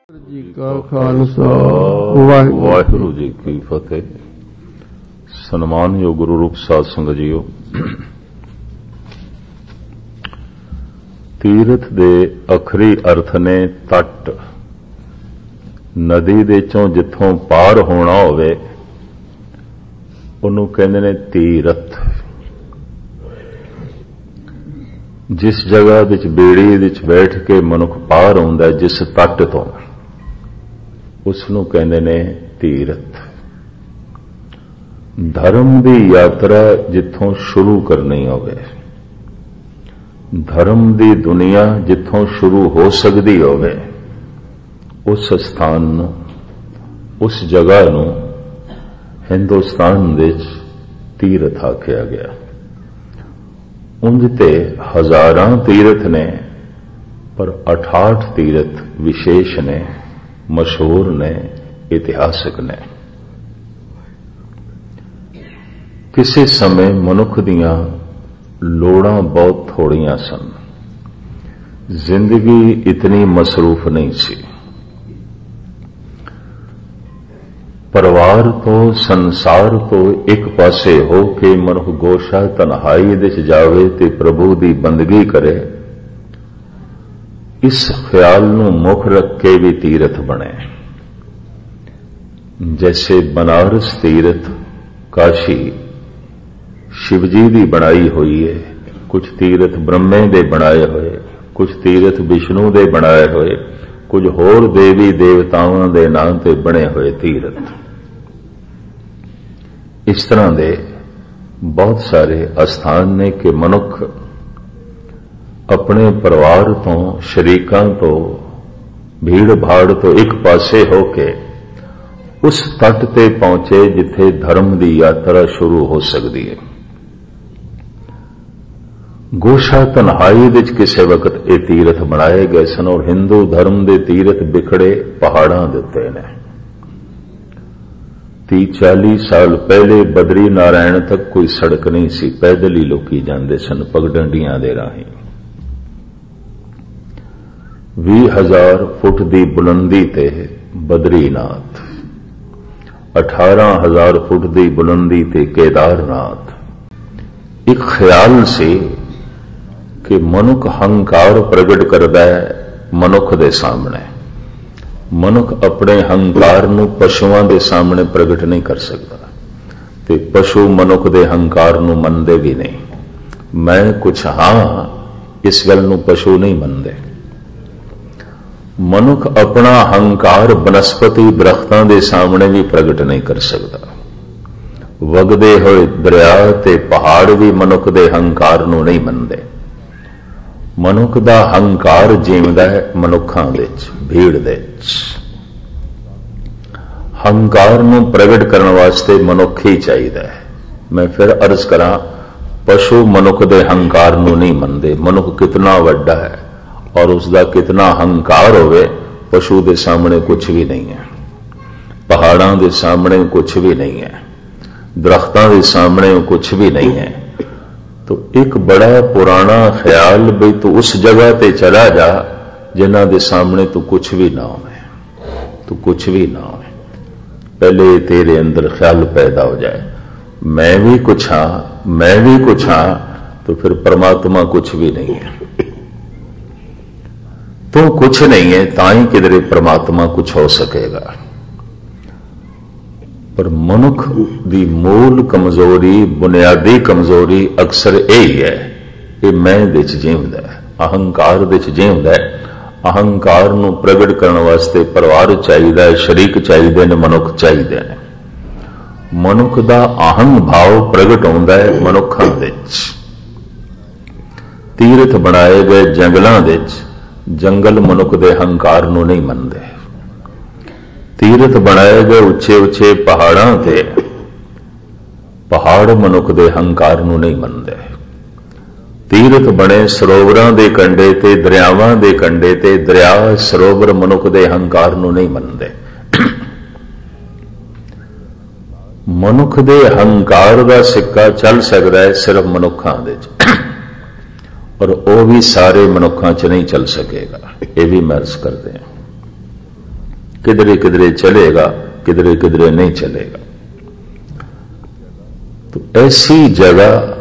जी का खालसा वाहिगुरु जी की फतेह। सन्मानयोग गुरु रूप साध संगत जीओ, तीरथ दे अखरी अर्थ ने तट। नदी दे चों जिथों पार होना होवे उन्होंने कहते ने तीरथ। जिस जगह विच बेड़ी विच बैठ के मनुख पार आउंदा जिस तट तो उसनों कहते ने तीरथ। धर्म की यात्रा जिथों शुरू करनी होवे, धर्म की दुनिया जिथों शुरू हो सकती होवे, उस स्थान नूं, उस जगह नूं हिंदुस्तान विच तीरथ आख्या गया। उंज ते हजारां तीरथ ने, पर 68 तीरथ विशेष ने, मशहूर ने, इतिहासक ने। किसी समय मनुख दियां लोड़ां बहुत थोड़ियां सन, जिंदगी इतनी मसरूफ नहीं सी। परिवार तो संसार तो एक पासे हो के मनुख गोशा तन्हाई दे जावे ते प्रभु की बंदगी करे, इस ख्याल नूं मुख रख के भी तीरथ बने। जैसे बनारस तीरथ काशी शिवजी की बनाई हुई है, कुछ तीरथ ब्रह्मे दे बनाए हुए, कुछ तीरथ विष्णु दे बनाए हुए, कुछ होर देवी देवतावां दे नाम ते बने हुए तीरथ। इस तरह दे बहुत सारे स्थान ने कि मनुख अपने परिवार तो, शरीकां तो, भीड़ भाड़ तो एक पासे होके उस तट ते पहुंचे जिथे धर्म की यात्रा शुरू हो सकती है। गोशा तन्हाई विच किसी वक्त ये तीरथ बनाए गए सन और हिंदू धर्म के तीरथ बिखड़े पहाड़ां दे उत्ते ने। 30-40 साल पहले बद्री नारायण तक कोई सड़क नहीं सी, पैदल ही लोकी जांदे सन पगडंडियां दे राहीं। 20,000 फुट की बुलंदी ते बद्रीनाथ, 18,000 फुट की बुलंदी ते केदारनाथ। एक ख्याल से कि मनुख हंकार प्रगट करता है मनुख दे सामने। मनुख अपने हंकार नूं पशुआं दे सामने प्रगट नहीं कर सकता, ते पशु मनुख दे हंकार नूं मनदे भी नहीं। मैं कुछ हां इस गल नूं पशु नहीं मनदे। मनुख अपना हंकार बनस्पति दरख्तां दे सामने भी प्रगट नहीं कर सकता। वगदे होए दरिया ते पहाड़ भी मनुख दे हंकार नूं नहीं मनदे। मनुख दा हंकार जीवदा है मनुखां विच, भीड़ दे विच। हंकार नूं प्रगट करने वास्ते मनुख ही चाहिदा है। मैं फिर अर्ज करा, पशु मनुख दे हंकार नूं नहीं मनदे। मनुख कितना वड्डा है और उसका कितना हंकार होवे, पशु के सामने कुछ भी नहीं है, पहाड़ों के सामने कुछ भी नहीं है, दरख्तों के सामने कुछ भी नहीं है। तो एक बड़ा पुराना ख्याल भी तू उस जगह ते चला जा जिन्हां दे सामने तू कुछ भी ना हो, तू कुछ भी ना हो। पहले तेरे अंदर ख्याल पैदा हो जाए मैं भी कुछ हां, मैं भी कुछ हां, तो फिर परमात्मा कुछ भी नहीं है। तो कुछ नहीं है ताई किधरे परमात्मा कुछ हो सकेगा। पर मनुख की मूल कमजोरी, बुनियादी कमजोरी अक्सर यही है कि मैं विच जीवदा है, अहंकार विच जीवदा है। अहंकार नूं प्रगट करने वास्ते परिवार चाहिदा है, शरीक चाहिदे ने, मनुख चाहिदे ने। मनुख दा अहंग भाव प्रगट होंदा है मनुखां विच। तीरथ बनाए गए जंगलों विच, जंगल मनुख दे हंकार नूं नहीं मनदे। तीरथ बनाए गए उच्चे उच्चे पहाड़ां ते, पहाड़ मनुख दे हंकार नूं नहीं मनदे। तीरथ बने सरोवरां दे कंढे ते, दरियावां दे कंढे ते, दरिया सरोवर मनुख दे हंकार नूं नहीं मनदे। मनुख दे हंकार दा सिक्का चल सकदा है सिर्फ मनुखां दे च, और वह भी सारे मनुखां च नहीं चल सकेगा। यह भी मैं अर्ज करते हैं। किधरे किधरे चलेगा, किधरे किधरे नहीं चलेगा। तो ऐसी जगह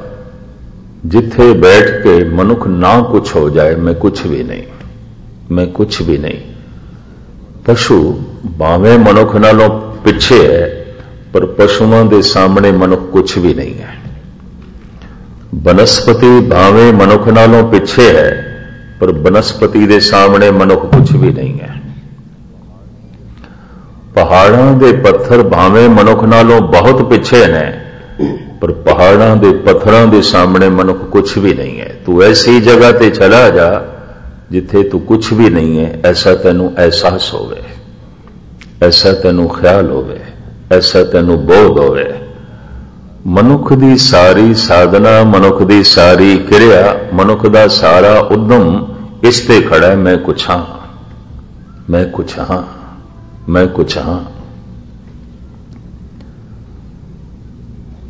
जिथे बैठ के मनुख ना कुछ हो जाए, मैं कुछ भी नहीं, मैं कुछ भी नहीं। पशु भावें मनुख नालों पिछे है, पर पशुओं के सामने मनुख कुछ भी नहीं है। बनस्पति भावें मनुख नालों पिछे है, पर बनस्पति के सामने मनुख कुछ भी नहीं है। पहाड़ों के पत्थर भावें मनुख नालों बहुत पिछे हैं, पर पहाड़ों के पत्थरों के सामने मनुख कुछ भी नहीं है। तू ऐसी जगह ते चला जा जिथे तू कुछ भी नहीं है, ऐसा तेनू एहसास होवे, ऐसा तेनू ख्याल होवे, ऐसा तेनू बोध होवे। मनुख दी सारी साधना, मनुख दी सारी क्रिया, मनुख दा सारा उद्यम इस ते खड़ा है, मैं कुछ हां, मैं कुछ हां, मैं कुछ हां।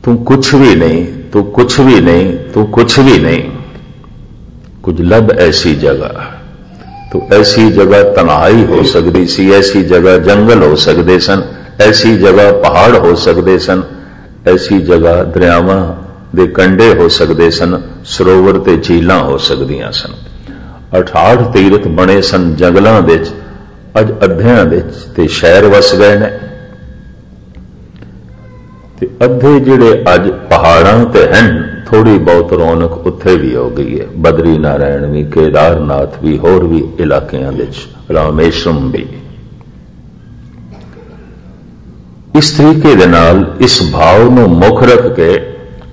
तू कुछ भी नहीं, तू कुछ भी नहीं, तू कुछ भी नहीं। कुछ लब ऐसी जगह, तो ऐसी जगह तन्हाई हो सकती सी, ऐसी जगह जंगल हो सकते सन, ऐसी जगह पहाड़ हो सकते सन, ऐसी जगह दरियावां दे कंढे हो सकते सन, सरोवर ते झीलां हो सकदियां सन। 68 तीरथ बने सन जंगलों दे, अज अद्धियां दे ते शहर वस गए ने। ते अद्धे जिहड़े अज पहाड़ां ते हैं, थोड़ी बहुत रौनक उत्थे भी हो गई है। बद्री नारायण भी, केदारनाथ भी, होर भी इलाकियां दे, रामेश्वरम भी। इस तरीके दे नाल इस भाव नूं मुख रख के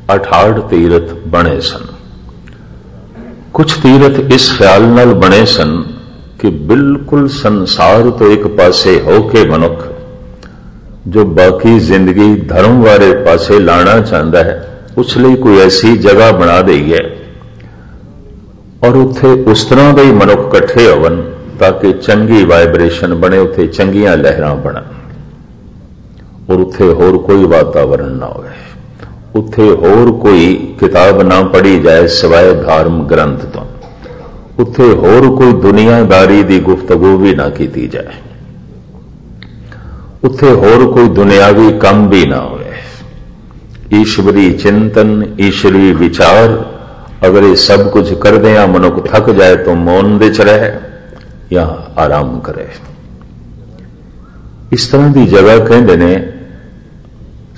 68 तीरथ बने सन। कुछ तीरथ इस ख्याल नाल बने सन कि बिल्कुल संसार तो एक पासे होके मनुख जो बाकी जिंदगी धर्म वाले पासे लाना चाहता है, उस लिए कोई ऐसी जगह बना दी है और उत्थे उस तरह के ही मनुख इकट्ठे होवन ताकि चंगी वाइब्रेशन बने, उत्थे चंगियां लहरां बनन, और उत्थे होर कोई वातावरण ना होवे, उत्थे होर कोई किताब ना पढ़ी जाए सिवाय धर्म ग्रंथ तो, उत्थे होर कोई दुनियादारी की गुफ्तगू भी ना की जाए, उत्थे होर कोई दुनियावी काम भी ना होवे। ईश्वरी चिंतन, ईश्वरी विचार, अगर ये सब कुछ कर दें मनुख थक जाए तो मौन दे च रहे या आराम करे। इस तरह की जगह कहते ने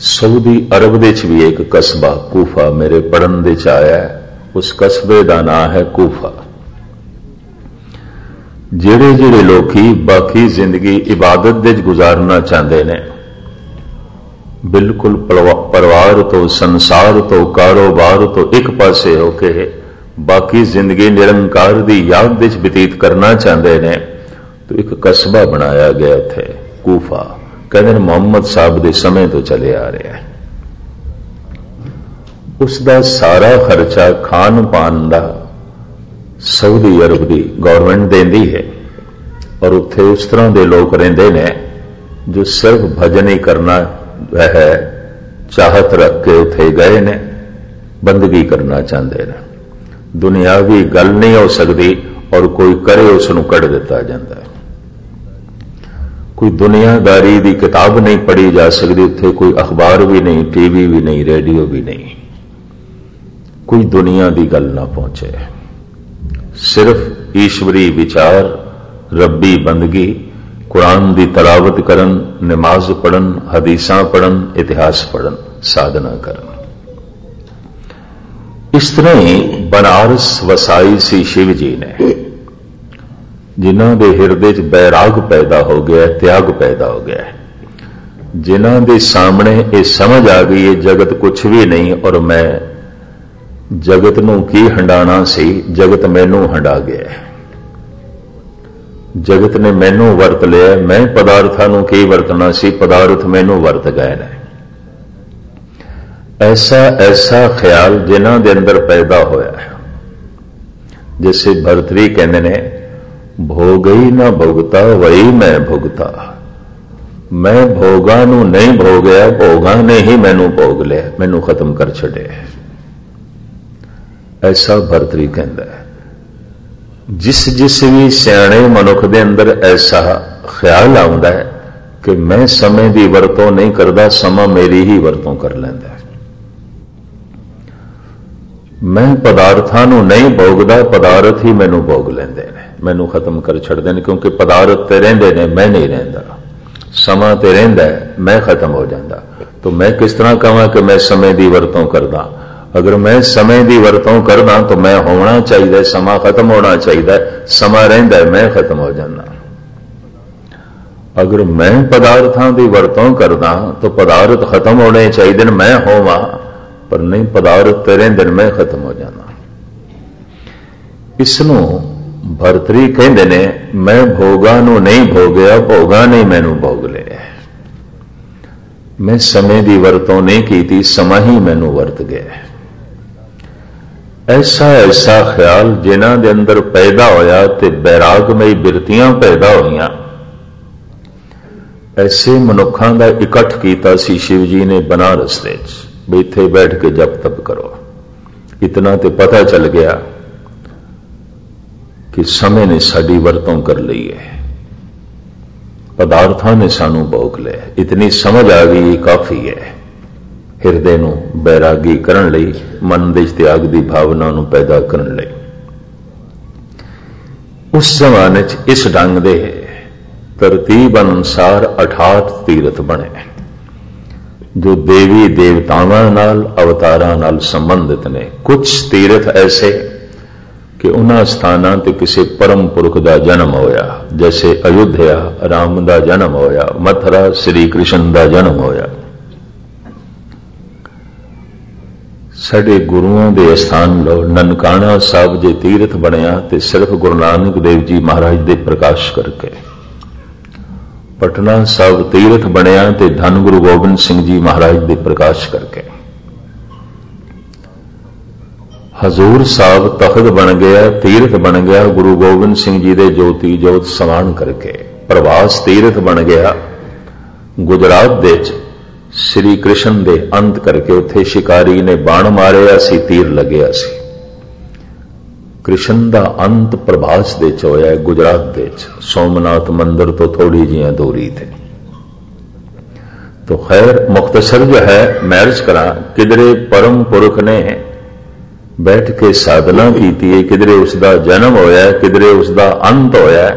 सऊदी अरब दे च भी एक कस्बा कूफा मेरे पढ़न दे च आया है, उस कस्बे का नाम है कूफा। जेड़े जेड़े लोकी बाकी जिंदगी इबादत दे गुजारना चाहते हैं, बिल्कुल परिवार तो, संसार तो, कारोबार तो एक पासे होके बाकी जिंदगी निरंकार की याद विच बतीत करना चाहते हैं, तो एक कस्बा बनाया गया थे कूफा। कहते मोहम्मद साहब के समय तो चले आ रहा है। उसका सारा खर्चा खान पान का सऊदी अरब की गौरमेंट देती है, और उत्थे उस तरह के लोग रहते हैं जो सिर्फ भजन ही करना है चाहत रख के उथे गए ने, बंदगी करना चाहते हैं। दुनियावी गल नहीं हो सकती और कोई करे उसनूं कढ़ दिता जाता है। कोई दुनियादारी की किताब नहीं पढ़ी जा सकती, उत्थे कोई अखबार भी नहीं, टीवी भी नहीं, रेडियो भी नहीं, कोई दुनिया की गल ना पहुंचे। सिर्फ ईश्वरी विचार, रब्बी बंदगी, कुरान की तलावत करन, नमाज पढ़न, हदीसां पढ़न, इतिहास पढ़न, साधना करन। इस तरह ही बनारस वसाई सी शिव जी ने, जिन्हां दे हिरदे च बैराग पैदा हो गया, त्याग पैदा हो गया, जिन्हां दे सामने ये समझ आ गई है जगत कुछ भी नहीं और मैं जगत नूं की हंडाना सी, जगत मैनू हंडा गया है, जगत ने मैनू वरत लिया, मैं पदार्थां नूं की वरतना सी, पदार्थ मैनू वरत गए ने। ऐसा ऐसा ख्याल जिन्हां दे अंदर पैदा होया है, जैसे भरतरी कहते ने भोगई ना भुगता वही मैं भुगता, मैं भोगा नूं नहीं भोगया, भोगा ने ही मैनू भोग लिया, मैनू खत्म कर छड़े। ऐसा भरतरी कहता है। जिस जिस भी सियाणे मनुख दे अंदर ऐसा ख्याल आउंदा है कि मैं समय की वरतों नहीं करता, समा मेरी ही वरतों कर लैंदा है। मैं पदार्थां नूं नहीं भोगदा, पदार्थ ही मैनू भोग लैंदे ने, मैनू खत्म कर छड़दे ने, क्योंकि पदार्थ ते रहिंदे ने, मैं नहीं रहिंदा। समा ते रहिंदा है, मैं खत्म हो जांदा। तो मैं किस तरह कहां कि मैं समय की वरतों करदा? अगर मैं समय की वरतों करदा तो मैं होना चाहिए, समा खत्म होना चाहिए, समा रहिंदा है, मैं खत्म हो जाना। अगर मैं पदार्थां की वरतों करदा तो पदार्थ खत्म होने चाहिए, मैं होवां, पर नहीं, पदार्थ ते रहिंदे ने, मैं खत्म हो जाना। इसनूं भरतरी कहंदे ने, मैं भोगा नूं नहीं भोगिया, भोगा नहीं मैनू भोग लिया। मैं समय की वरतों नहीं की, समा ही मैनू वरत गया। ऐसा ऐसा ख्याल जिन्हां दे अंदर पैदा होया ते बैरागमई बिरतियां पैदा होईयां, ऐसे मनुखां दा इकट्ठ कीता सी शिव जी ने बनारस दे विच, भी इत्थे बैठ के जप तप करो। इतना तो पता चल गया कि समय ने साडी वरतों कर ली है, पदार्थां ने सानू भोग लिया। इतनी समझ आ गई, काफी है हिरदे नूं बैरागी करन लई, मन दे त्याग की भावना नूं पैदा करन लई। उस जमाने च इस ढंग दे तरतीब अनुसार 68 तीरथ बने, जो देवी देवतावां नाल अवतारां नाल संबंधित ने। कुछ तीरथ ऐसे कि उन्हां स्थानां ते किसी परम पुरख दा जन्म होया, जैसे अयोध्या राम दा जन्म होया, मथुरा श्री कृष्ण दा जन्म होया। साडे गुरुओं दे स्थान लो ननकाना साहब जे तीरथ बनया ते सिर्फ गुरु नानक देव जी महाराज दे प्रकाश करके। पटना साहब तीरथ बनया ते धन गुरु गोबिंद सिंह जी महाराज दे प्रकाश करके। हजूर साहब तख्त बन गया, तीरथ बन गया गुरु गोबिंद सिंह जी दे ज्योति जोत समान करके। प्रभास तीरथ बन गया गुजरात दे श्री कृष्ण दे अंत करके, उत्थे शिकारी ने बाण मारिया सी, तीर लगया सी। कृष्ण दा अंत प्रभास दे च होया गुजरात दे च, सोमनाथ मंदिर तो थोड़ी जी दूरी थे। तो खैर मुख्तसर जो है मैं अर्ज करा, किधरे परम पुरख ने बैठ के साधना की है, किधरे उसका जन्म होया, किधरे उसका अंत होया,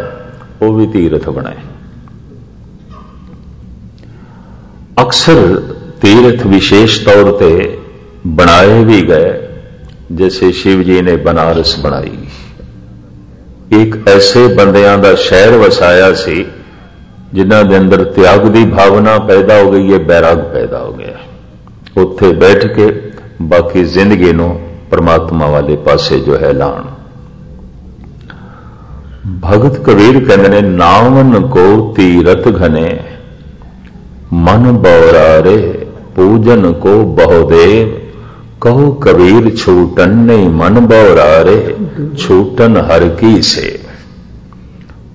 वो भी तीर्थ बनाए। अक्सर तीर्थ विशेष तौर पे बनाए भी गए, जैसे शिव जी ने बनारस बनाई। एक ऐसे बंदियां दा शहर वसाया सी जिन्हां दे अंदर त्याग की भावना पैदा हो गई है, बैराग पैदा हो गया। उत्थे बैठ के बाकी जिंदगी नूं परमात्मा वाले पासे जो है लाण। भगत कबीर कहते हैं, नावन को तीरथ घने मन बौरारे, पूजन को बहुदेव कहो कबीर छूटन नहीं मन बौरारे, छूटन हर की से।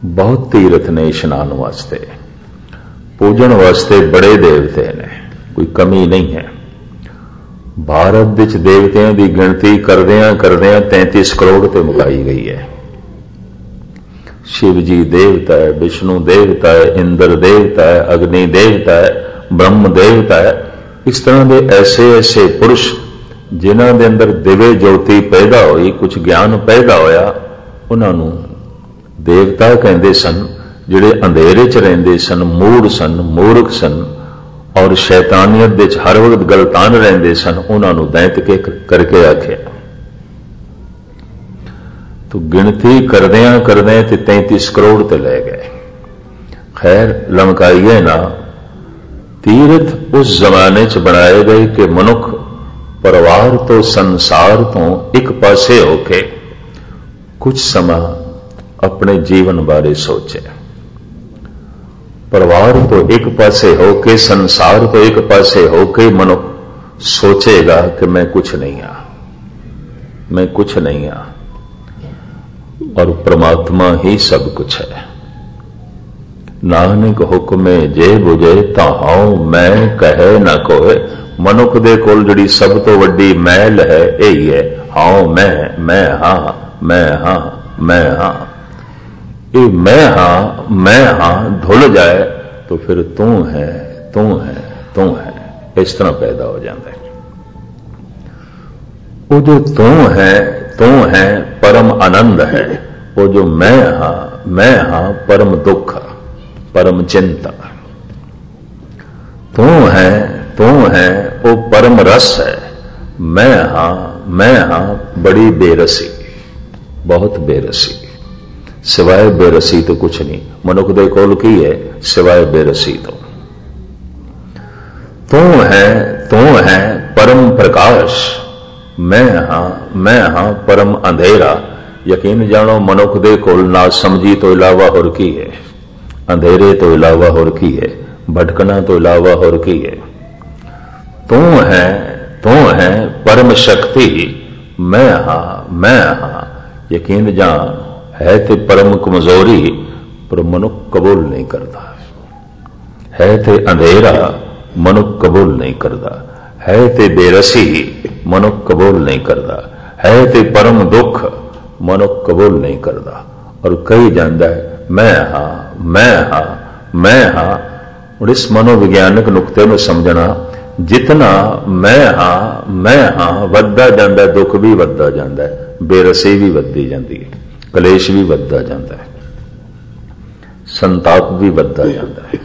बहुत तीर्थ ने इशनान वास्ते, पूजन वास्ते बड़े देवते ने, कोई कमी नहीं है। भारत विच देवतियां की गिनती करदियां करदियां 33 करोड़ ते मुकाई गई है। शिव जी देवता है, विष्णु देवता है, इंद्र देवता है, अग्नि देवता है, ब्रह्म देवता है। इस तरह के ऐसे ऐसे पुरुष जिन्हां दे अंदर दिव्य ज्योति पैदा हुई, कुछ ज्ञान पैदा होया, उन्होंने देवता कहते सन। जिहड़े अंधेरे च रहिंदे सन, मूढ़ सन, मूर्ख सन और शैतानियत दे हर वक्त गलतान रहिंदे सन, उन्होंने दैत के करके आख्या। तो गिनती करदियां करदियां 33 करोड़ ते ले गए। खैर लमकाइए ना, तीर्थ उस जमाने च बनाए गए कि मनुख परिवार तो संसार तो एक पासे होके कुछ समा अपने जीवन बारे सोचे। परिवार तो एक पासे होके, संसार तो एक पासे होके मनुख सोचेगा कि मैं कुछ नहीं आ, मैं कुछ नहीं आ, और परमात्मा ही सब कुछ है। नानक हुक्मे जे बुझे ताहाओ मैं कहे न कोय। मनुख दे कोल जिहड़ी सब तो वड्डी मैल है यही है, हाओ मैं हाँ, मैं हाँ, मैं हाँ। ये मैं हां धुल जाए तो फिर तू है तू है तू है, इस तरह पैदा हो जाता है। वो जो तू है परम आनंद है, वो जो मैं हां परम दुख, परम चिंता। तू है वो परम रस है, मैं हां बड़ी बेरसी, बहुत बेरसी, सिवाय बेरसी तो कुछ नहीं। मनुख दे कोल की है सिवाय बेरसी तो। तू है परम प्रकाश, मैं हां परम अंधेरा। यकीन जानो मनुख दे कोल ना समझी तो इलावा होर की है, अंधेरे तो इलावा होर की है, भटकना तो इलावा होर की है। तू है परम शक्ति, मैं हां यकीन जान है ते परम कमजोरी, पर मनुख कबूल नहीं करता। है ते अंधेरा, मनुख कबूल नहीं करता। है ते बेरसी, मनुख कबूल नहीं करता। है ते परम दुख, मनुख कबूल नहीं करता। और कही जाता है मैं हां। और इस मनोविज्ञानिक नुकते में समझना, जितना मैं हां वधदा जाता, दुख भी वधदा जाता है, बेरसी भी वधदी जाती है, कलेश भी वधदा जाता है, संताप भी वधदा जाता है।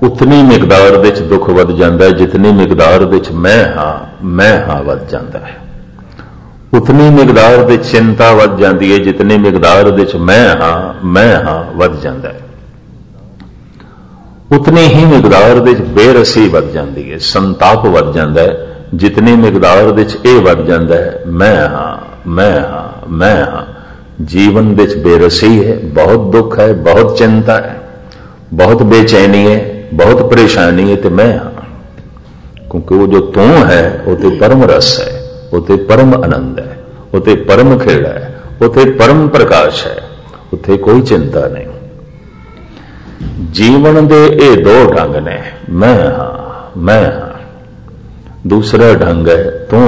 उतनी मिकदार विच दुख वध जाता है जितनी मिकदार विच मैं हां वध जाता है। उतनी मिकदार विच चिंता वध जाती है जितनी मिकदार विच मैं हां वध जाता है। उतनी ही मिकदार विच बेरसी वध जाती है, संताप वध जाता है जितनी मिकदार विच यह वध जाता है मैं हां। जीवन विच बेरसी है, बहुत दुख है, बहुत चिंता है, बहुत बेचैनी है, बहुत परेशानी है, तो मैं हां। क्योंकि वो जो तू है वो तो परम रस है, वो तो परम आनंद है, वो तो परम खेड़ा है, वो तो परम प्रकाश है, उथे कोई चिंता नहीं। जीवन दे ये दो ढंग ने, मैं हां। दूसरा ढंग है तू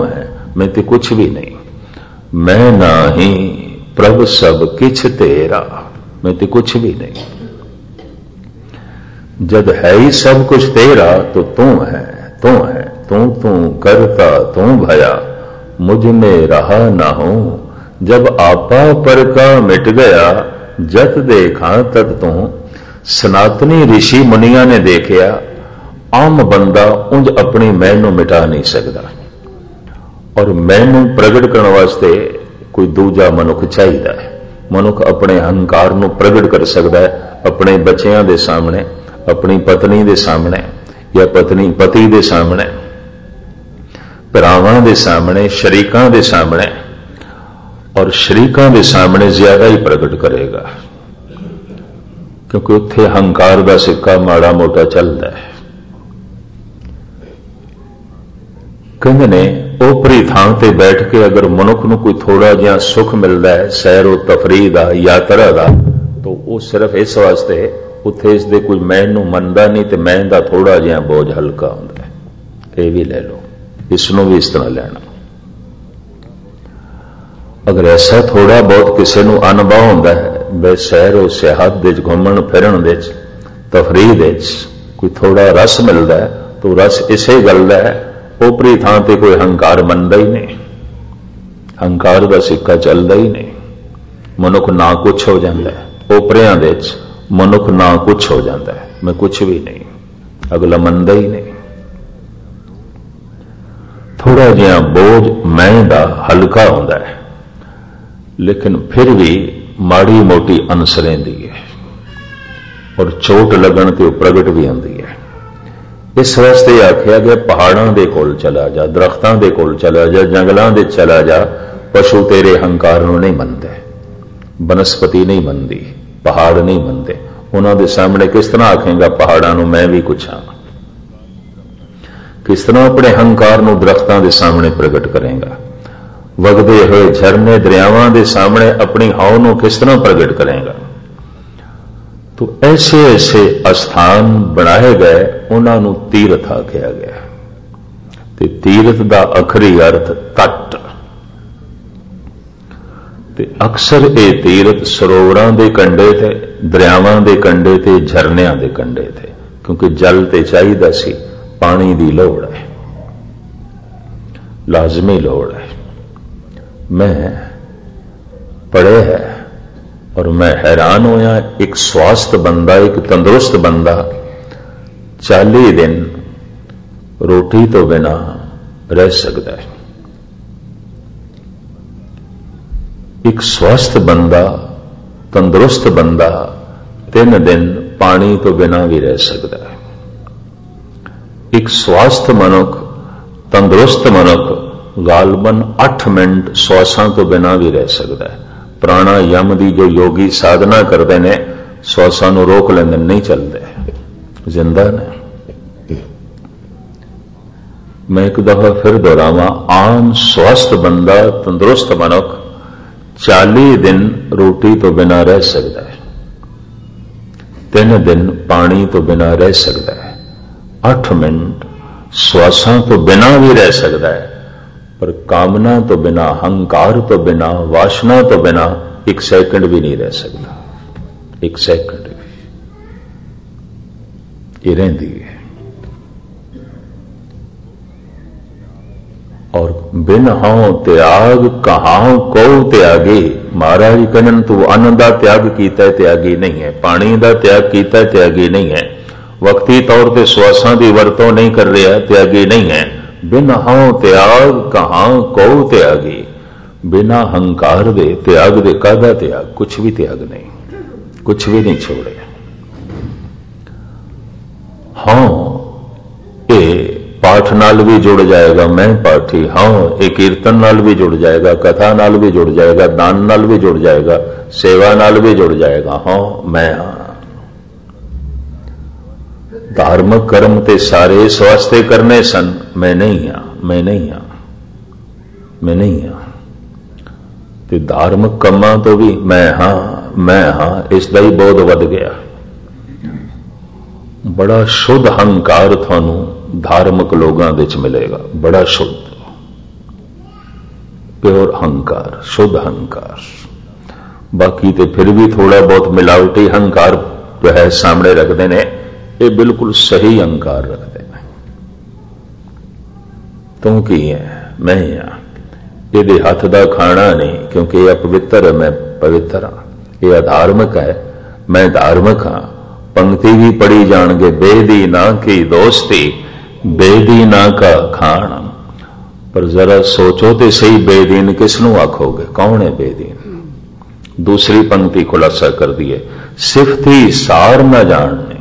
है, मैं तो कुछ भी नहीं। मैं ना ही प्रभ सब किछ तेरा, मैं तो कुछ भी नहीं। जब है ही सब कुछ तेरा तो तू है, तू करता तू भया, मुझ में रहा ना हूं। जब आपा पर का मिट गया, जत देखा तत तू। सनातनी ऋषि मुनिया ने देखिया, आम बंदा उंज अपनी मैं नूं मिटा नहीं सकता। और मैं नूं प्रगट करने वास्ते कोई दूजा मनुख चाहिए है। मनुख अपने अहंकार नूं प्रगट कर सकता है अपने बच्चों के सामने, अपनी पत्नी के सामने, या पत्नी पति के सामने, भरावां के सामने, शरीकां के सामने। और शरीकां के सामने ज्यादा ही प्रगट करेगा, क्योंकि उत्थे अहंकार का सिक्का माड़ा मोटा चलता है। कहते ने ओपरी थां ते बैठ के अगर मनुख नूं कोई थोड़ा जिहा सुख मिलता है, सैरो तफरीह दा, यात्रा का, तो वो सिर्फ इस वास्ते उत्थे इसदे कोई मैं नूं मनदा नहीं, तो मैं दा थोड़ा जिहा बोझ हल्का हुंदा है। ये भी ले लो, इसनूं भी इस तरह लेना। अगर ऐसा थोड़ा बहुत किसी नूं अनुभव हुंदा है, वे सैरो सियाहत दे घूमण फिरन दे तफरीह दे कोई थोड़ा रस मिलता है, तो रस इसे गल दा है ओपरी थां ते कोई अहंकार मनदा ही नहीं, अहंकार का सिक्का चलता ही नहीं। मनुख ना कुछ हो जाता है, ओपरियां दे मनुख ना कुछ हो जाता है, मैं कुछ भी नहीं, अगला मनदा ही नहीं। थोड़ा जिहा बोझ मैं दा हल्का होता है, लेकिन फिर भी माड़ी मोटी अनसरें दी है, और चोट लगन ते प्रगट भी आती है। इस वास्ते आख्या गया पहाड़ों के कोल चला जा, दरख्तों के कोल चला जा, जंगलों के चला जा, पशु तेरे अहंकार नहीं मनते, बनस्पति नहीं मनती, पहाड़ नहीं मनते। उन्होंने सामने किस तरह आखेगा पहाड़ों को मैं भी कुछ हाँ? किस तरह अपने अहंकार को दरख्तों के सामने प्रगट करेगा? वगदे हुए झरने दरियावां के सामने अपनी हाव को किस तरह प्रगट करेगा? तो ऐसे ऐसे स्थान बनाए गए, उन्होंने तीर्थ आख्या गया। ते तीर्थ का अखरी अर्थ तट। ਤੇ ਅਕਸਰ ਇਹ ਤੀਰਥ ਸਰੋਵਰਾਂ ਦੇ ਕੰਢੇ ਤੇ, ਦਰਿਆਵਾਂ ਦੇ ਕੰਢੇ ਤੇ, ਝਰਨਿਆਂ ਦੇ ਕੰਢੇ ਤੇ, ਕਿਉਂਕਿ ਜਲ ਤੇ ਚਾਹੀਦਾ ਸੀ, ਪਾਣੀ ਦੀ ਲੋੜ ਹੈ, ਲਾਜ਼ਮੀ ਲੋੜ है। मैं पढ़े है और मैं हैरान होया, एक स्वस्थ बंदा, एक तंदुरुस्त बंदा 40 दिन रोटी तो बिना रह सकता है। एक स्वस्थ बंदा, तंदुरुस्त बंदा 3 दिन पानी तो बिना भी रह सकता है। एक स्वस्थ मनुख, तंदुरुस्त मनुख गालबन 8 मिनट श्वासां तो बिना भी रह सकता है। प्राणायाम की जो योगी साधना करते हैं, श्वासां नूं रोक लेंदे, नहीं चलते, जिंदा ने। मैं एक दफा फिर दोहरावां, आम स्वस्थ बंदा, तंदुरुस्त मनुख 40 दिन रोटी तो बिना रह सकता है, 3 दिन पानी तो बिना रह सकता है, 8 मिनट श्वासां तो बिना भी रह सकता है, पर कामना तो बिना, हंकार तो बिना, वासना तो बिना 1 सेकंड भी नहीं रह सकता। 1 सेकंड भी ये रहती है। और बिन हां त्याग कहां को त्यागे। महाराज कहन तू अन्न का त्याग किया त्यागी नहीं है, पानी का त्याग किया त्यागी नहीं है, वक्ती तौर पर श्वासां की वरतों नहीं कर रहा, त्यागी नहीं है। बिन हां त्याग कहां को त्यागी। बिना हंकार दे, त्याग दे, कादा त्याग? कुछ भी त्याग नहीं, कुछ भी नहीं छोड़े। हां ये पाठ नाल भी जुड़ जाएगा, मैं पाठी। हां ये कीर्तन नाल भी जुड़ जाएगा, कथा नाल भी जुड़ जाएगा, दान नाल भी जुड़ जाएगा, सेवा नाल भी जुड़ जाएगा। हां मैं हां। धार्मिक कर्म ते सारे इस वास्ते करने सन, मैं नहीं हां, मैं नहीं हां, मैं नहीं हां। ते धार्मिक कमां तो भी मैं हां, इसका ही बोध वध गया। बड़ा शुद्ध हंकार थानू धार्मिक लोगों विच मिलेगा, बड़ा शुद्ध, प्योर हंकार, शुद्ध हंकार। बाकी तो फिर भी थोड़ा बहुत मिलावटी हंकार जो है सामने रखते हैं, ये बिल्कुल सही हंकार रखते हैं। तू की है, मैं हां, ये हथ का खाना नहीं, क्योंकि यह अपवित्र है, मैं पवित्र हाँ। यह अधार्मिक है, मैं धार्मिक हाँ। पंक्ति भी पढ़ी जाणगे, बेदीना की दोस्ती, बेदीना का खाना। पर जरा सोचो तो सही, बेदीन किसनू आखोगे? कौन है बेदीन? दूसरी पंक्ति खुलासा कर दी है, सिफती सार न जानने,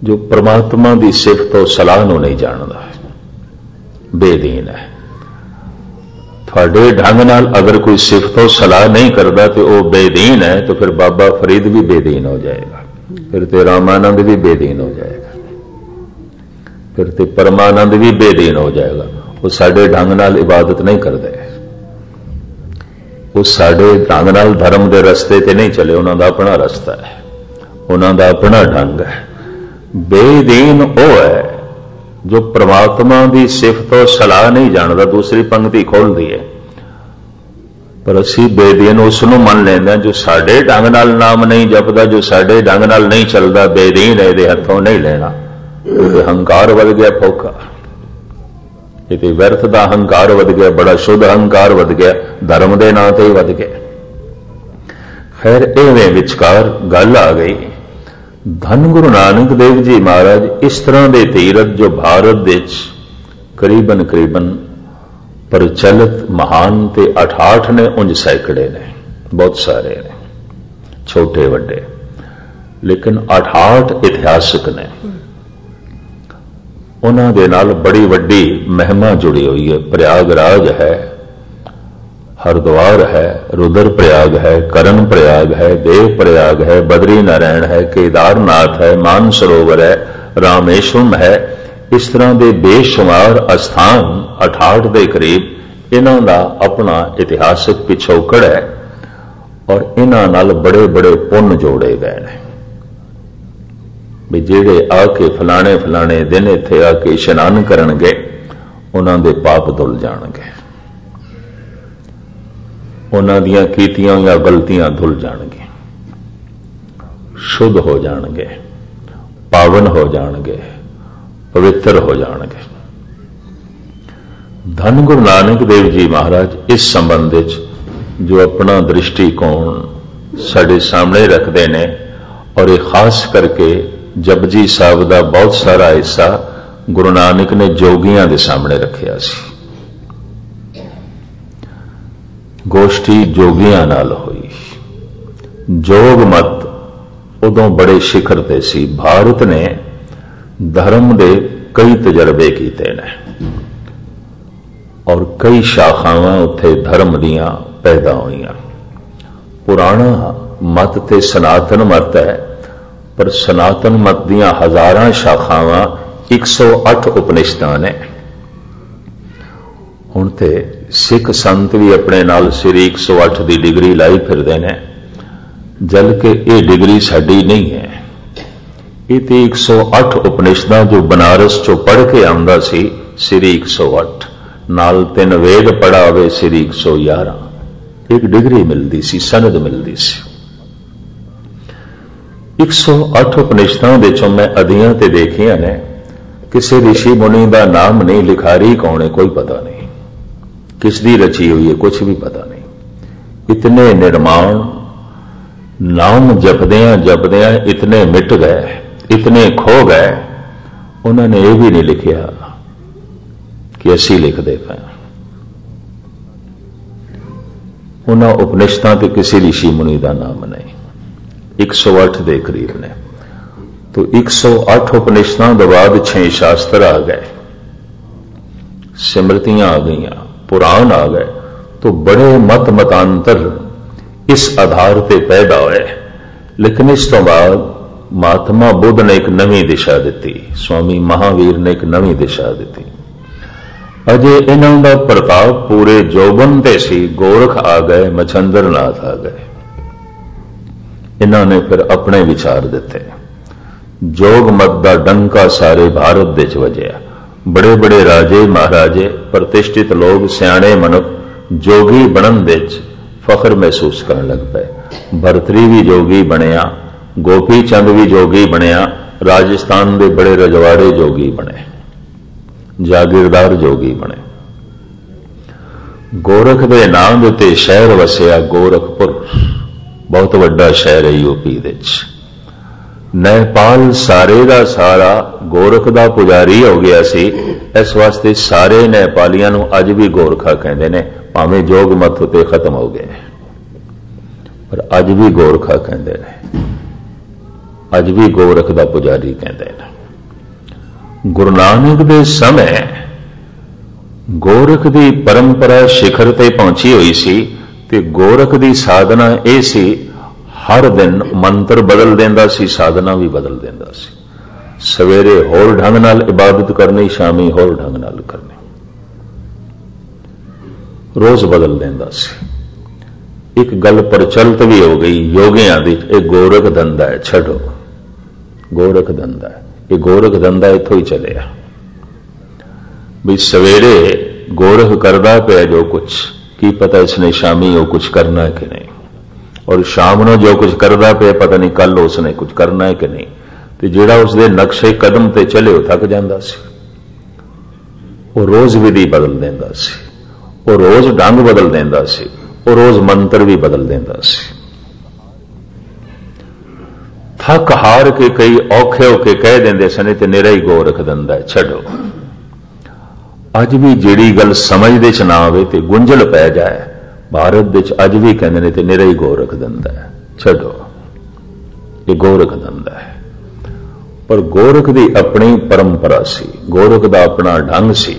जो परमात्मा की सिफत और सलाह नूं नहीं जानता, बेदीन है। थोड़े ढंग नाल अगर कोई सिफत और सलाह नहीं करता तो वह बेदीन है, तो फिर बाबा फरीद भी बेदीन हो जाएगा, फिर तो रामानंद भी बेदीन हो जाएगा, फिर तो परमानंद भी बेदीन हो जाएगा। वो साडे ढंग नाल इबादत नहीं करते, वो साडे ढंग नाल धर्म के रस्ते ते नहीं चले, उन्होंने अपना रस्ता है, उन्होंने अपना ढंग है। बेदीन वो है जो परमात्मा की सिफत और सलाह नहीं जानता। दूसरी पंक्ति खोल दी है, पर असी बेदीन उसनों मन लेंगे जो साडे ढंग नाल नाम नहीं जपदा, जो साडे ढंग नाल नहीं चलता, बेदीन है, ये हथों नहीं लेना। हंकार वध गया फोका, ये व्यर्थ का हंकार वध गया, बड़ा शुद्ध हंकार वध गया, धर्म के नां ते ही वध गया। खैर इवें विचकार गल आ गई। धन गुरु नानक देव जी महाराज इस तरह के तीरथ जो भारत विच करीबन प्रचलित महान ते 88 ने, उंज सैकड़े ने, बहुत सारे ने, छोटे वड्डे, लेकिन 88 इतिहासक ने। उन्हां दे नाल बड़ी वड्डी महिमा जुड़ी हुई है। प्रयागराज है, हरिद्वार है, रुद्र प्रयाग है, करण प्रयाग है, देव प्रयाग है, बद्री नारायण है, केदारनाथ है, मानसरोवर है, रामेश्वरम है। इस तरह के बेशुमार स्थान 68 के करीब इन्हां दा अपना इतिहासक पिछोकड़ है, और इन्हां नाल बड़े बड़े पुण्य जोड़े गए हैं भी जेड़े आके फलाने फलाने दिन इत्थे आके इशनान करनगे उन्हां दे पाप धुल जाणगे। ਉਹਨਾਂ ਦੀਆਂ ਕੀਤੀਆਂ ਹੋਈਆਂ ਗਲਤੀਆਂ ਧੁੱਲ ਜਾਣਗੀਆਂ, ਸ਼ੁੱਧ ਹੋ ਜਾਣਗੇ, ਪਾਵਨ ਹੋ ਜਾਣਗੇ, ਪਵਿੱਤਰ ਹੋ ਜਾਣਗੇ। ਧੰਨ ਗੁਰੂ ਨਾਨਕ ਦੇਵ ਜੀ ਮਹਾਰਾਜ ਇਸ ਸੰਬੰਧ ਵਿੱਚ ਜੋ ਆਪਣਾ ਦ੍ਰਿਸ਼ਟੀਕੋਣ ਸਾਡੇ ਸਾਹਮਣੇ ਰੱਖਦੇ ਨੇ, ਔਰ ਇਹ ਖਾਸ ਕਰਕੇ ਜਪਜੀ ਸਾਹਿਬ ਦਾ ਬਹੁਤ ਸਾਰਾ ਹਿੱਸਾ ਗੁਰੂ ਨਾਨਕ ਨੇ ਜੋਗੀਆਂ ਦੇ ਸਾਹਮਣੇ ਰੱਖਿਆ ਸੀ। ਗੋਸ਼ਟੀ ਜੋਗੀਆਂ ਨਾਲ ਹੋਈ। ਜੋਗ ਮਤ ਉਦੋਂ ਬੜੇ ਸਿਖਰ ਤੇ ਸੀ। ਭਾਰਤ ਨੇ ਧਰਮ ਦੇ ਕਈ ਤਜਰਬੇ ਕੀਤੇ ਨੇ ਔਰ ਕਈ ਸ਼ਾਖਾਵਾਂ ਉੱਥੇ ਧਰਮ ਦੀਆਂ ਪੈਦਾ ਹੋਈਆਂ। ਪੁਰਾਣਾ ਮਤ ਤੇ ਸਨਾਤਨ ਮਤ ਹੈ, ਪਰ ਸਨਾਤਨ ਮਤ ਦੀਆਂ ਹਜ਼ਾਰਾਂ ਸ਼ਾਖਾਵਾਂ 108 ਉਪਨਿਸ਼ਦਾਂ ਨੇ। ਹੁਣ ਤੇ ਸਿੱਖ ਸੰਤ ਵੀ ਆਪਣੇ ਨਾਲ ਸ੍ਰੀ 108 ਦੀ ਡਿਗਰੀ ਲਾਈ ਫਿਰਦੇ ਨੇ, ਜਦ ਕਿ ਇਹ ਡਿਗਰੀ ਸਾਡੀ ਨਹੀਂ ਹੈ। ਇਹ ਤੇ 108 ਉਪਨਿਸ਼ਦਾਂ ਜੋ ਬਨਾਰਸ ਚੋਂ ਪੜ੍ਹ ਕੇ ਆਉਂਦਾ ਸੀ, ਸ੍ਰੀ 108 ਨਾਲ 3 ਵੇਦ ਪੜ੍ਹਾ ਹੋਵੇ ਸ੍ਰੀ 111, ਇੱਕ ਡਿਗਰੀ ਮਿਲਦੀ ਸੀ, ਸਨਦ ਮਿਲਦੀ ਸੀ। 108 ਉਪਨਿਸ਼ਦਾਂ ਦੇ ਚੋਂ ਮੈਂ ਅਧੀਆਂ ਤੇ ਦੇਖੀਆਂ ਨੇ, ਕਿਸੇ ਰਿਸ਼ੀ ਮੁਨੀ ਦਾ ਨਾਮ ਨਹੀਂ, ਲਿਖਾਰੀ ਕੌਣ ਹੈ ਕੋਈ ਪਤਾ ਨਹੀਂ, ਕਿਸ ਦੀ ਰਚੀ ਹੋਈ ਹੈ ਕੁਝ ਵੀ ਪਤਾ ਨਹੀਂ। ਇਤਨੇ ਨਿਰਮਾਣ ਨਾਮ ਜਪਦਿਆਂ ਜਪਦਿਆਂ ਇਤਨੇ ਮਿਟ ਗਏ, ਇਤਨੇ ਖੋ ਗਏ, ਉਹਨਾਂ ਨੇ ਇਹ ਵੀ ਨਹੀਂ ਲਿਖਿਆ ਕਿ ਅਸੀਂ ਲਿਖਦੇ ਪਏ। ਉਹਨਾਂ ਉਪਨਿਸ਼ਦਾਂ ਤੇ ਕਿਸੇ ਰਿਸ਼ੀ ਮੁਨੀ ਦਾ ਨਾਮ ਨਹੀਂ। 108 ਦੇ ਕਰੀਬ ਨੇ। तो 108 ਉਪਨਿਸ਼ਦਾਂ ਦੇ ਬਾਅਦ 6 ਸ਼ਾਸਤਰ ਆ ਗਏ, ਸਿਮਰਤੀਆਂ ਆ ਗਈਆਂ, ਪੁਰਾਣ ਆ ਗਏ। तो बड़े मत मतांतर इस आधार पर पैदा होए। लेकिन इस तो बाद महात्मा बुद्ध ने एक नवी दिशा दी, स्वामी महावीर ने एक नवी दिशा दी। अजे इन्हों का प्रताप पूरे जोबन ते सी, गोरख आ गए, मच्छंद्रनाथ आ गए, इन्होंने फिर अपने विचार दिते। जोग मत का डंका सारे भारत दे वजया। बड़े बड़े राजे महाराजे, प्रतिष्ठित लोग, सियाणे मनुख जोगी बनन दे फखर महसूस करने लग पे। भरतरी भी जोगी बनया, गोपी चंद भी जोगी बनया, राजस्थान के बड़े रजवाड़े जोगी बने, जागीरदार जोगी बने। गोरख के नाम के उत्ते शहर वसिया गोरखपुर, बहुत वड्डा शहर है यूपी दे। नेपाल सारे का सारा गोरख का पुजारी हो गया सी, इस वास्ते सारे नेपालियों को अज भी गोरखा कहते हैं, भावें जोग मत ते खत्म हो गए, पर अज भी गोरखा कहते हैं, अज भी गोरख का पुजारी कहते हैं। गुरु नानक दे समय गोरख की परंपरा शिखर ते पहुंची हुई सी, ते गोरख की साधना यह सी, हर दिन मंत्र बदल देंदा सी, साधना भी बदल देंदा सी। सवेरे होर ढंग नाल इबादत करनी, शामी होर ढंग नाल करनी, रोज बदल देंदा सी। एक गल प्रचलित भी हो गई योगियां दी, एक गोरख धंधा है, छड़ो गोरख धंधा है, ये गोरख धंधा इथों ही चलिया भी। सवेरे गोरख करदा पिया जो कुछ, की पता इसने शामी वो कुछ करना है कि नहीं, और शाम को जो कुछ करदा पिया पता नहीं कल उसने कुछ करना है कि नहीं। तो जिहड़ा उसके नक्शे कदम ते चले वो थक जांदा सी, वो रोज विधि बदल देंदा सी, वो रोज ढंग बदल देंदा सी, वो रोज मंत्र भी बदल देंदा सी। थक हार के कई औखे होके कह देंदे सन ते निरा ही गोरख धंधा है, छड्डो। अज भी जिहड़ी गल समझदे च ना आवे ते गुंझल पै जाए, भारत विच अज भी कहंदे ने ते निरा ही गोरख धंधा है, छड्डो, ये गोरख धंधा है। पर गोरख की अपनी परंपरा सी, गोरख का अपना ढंग सी।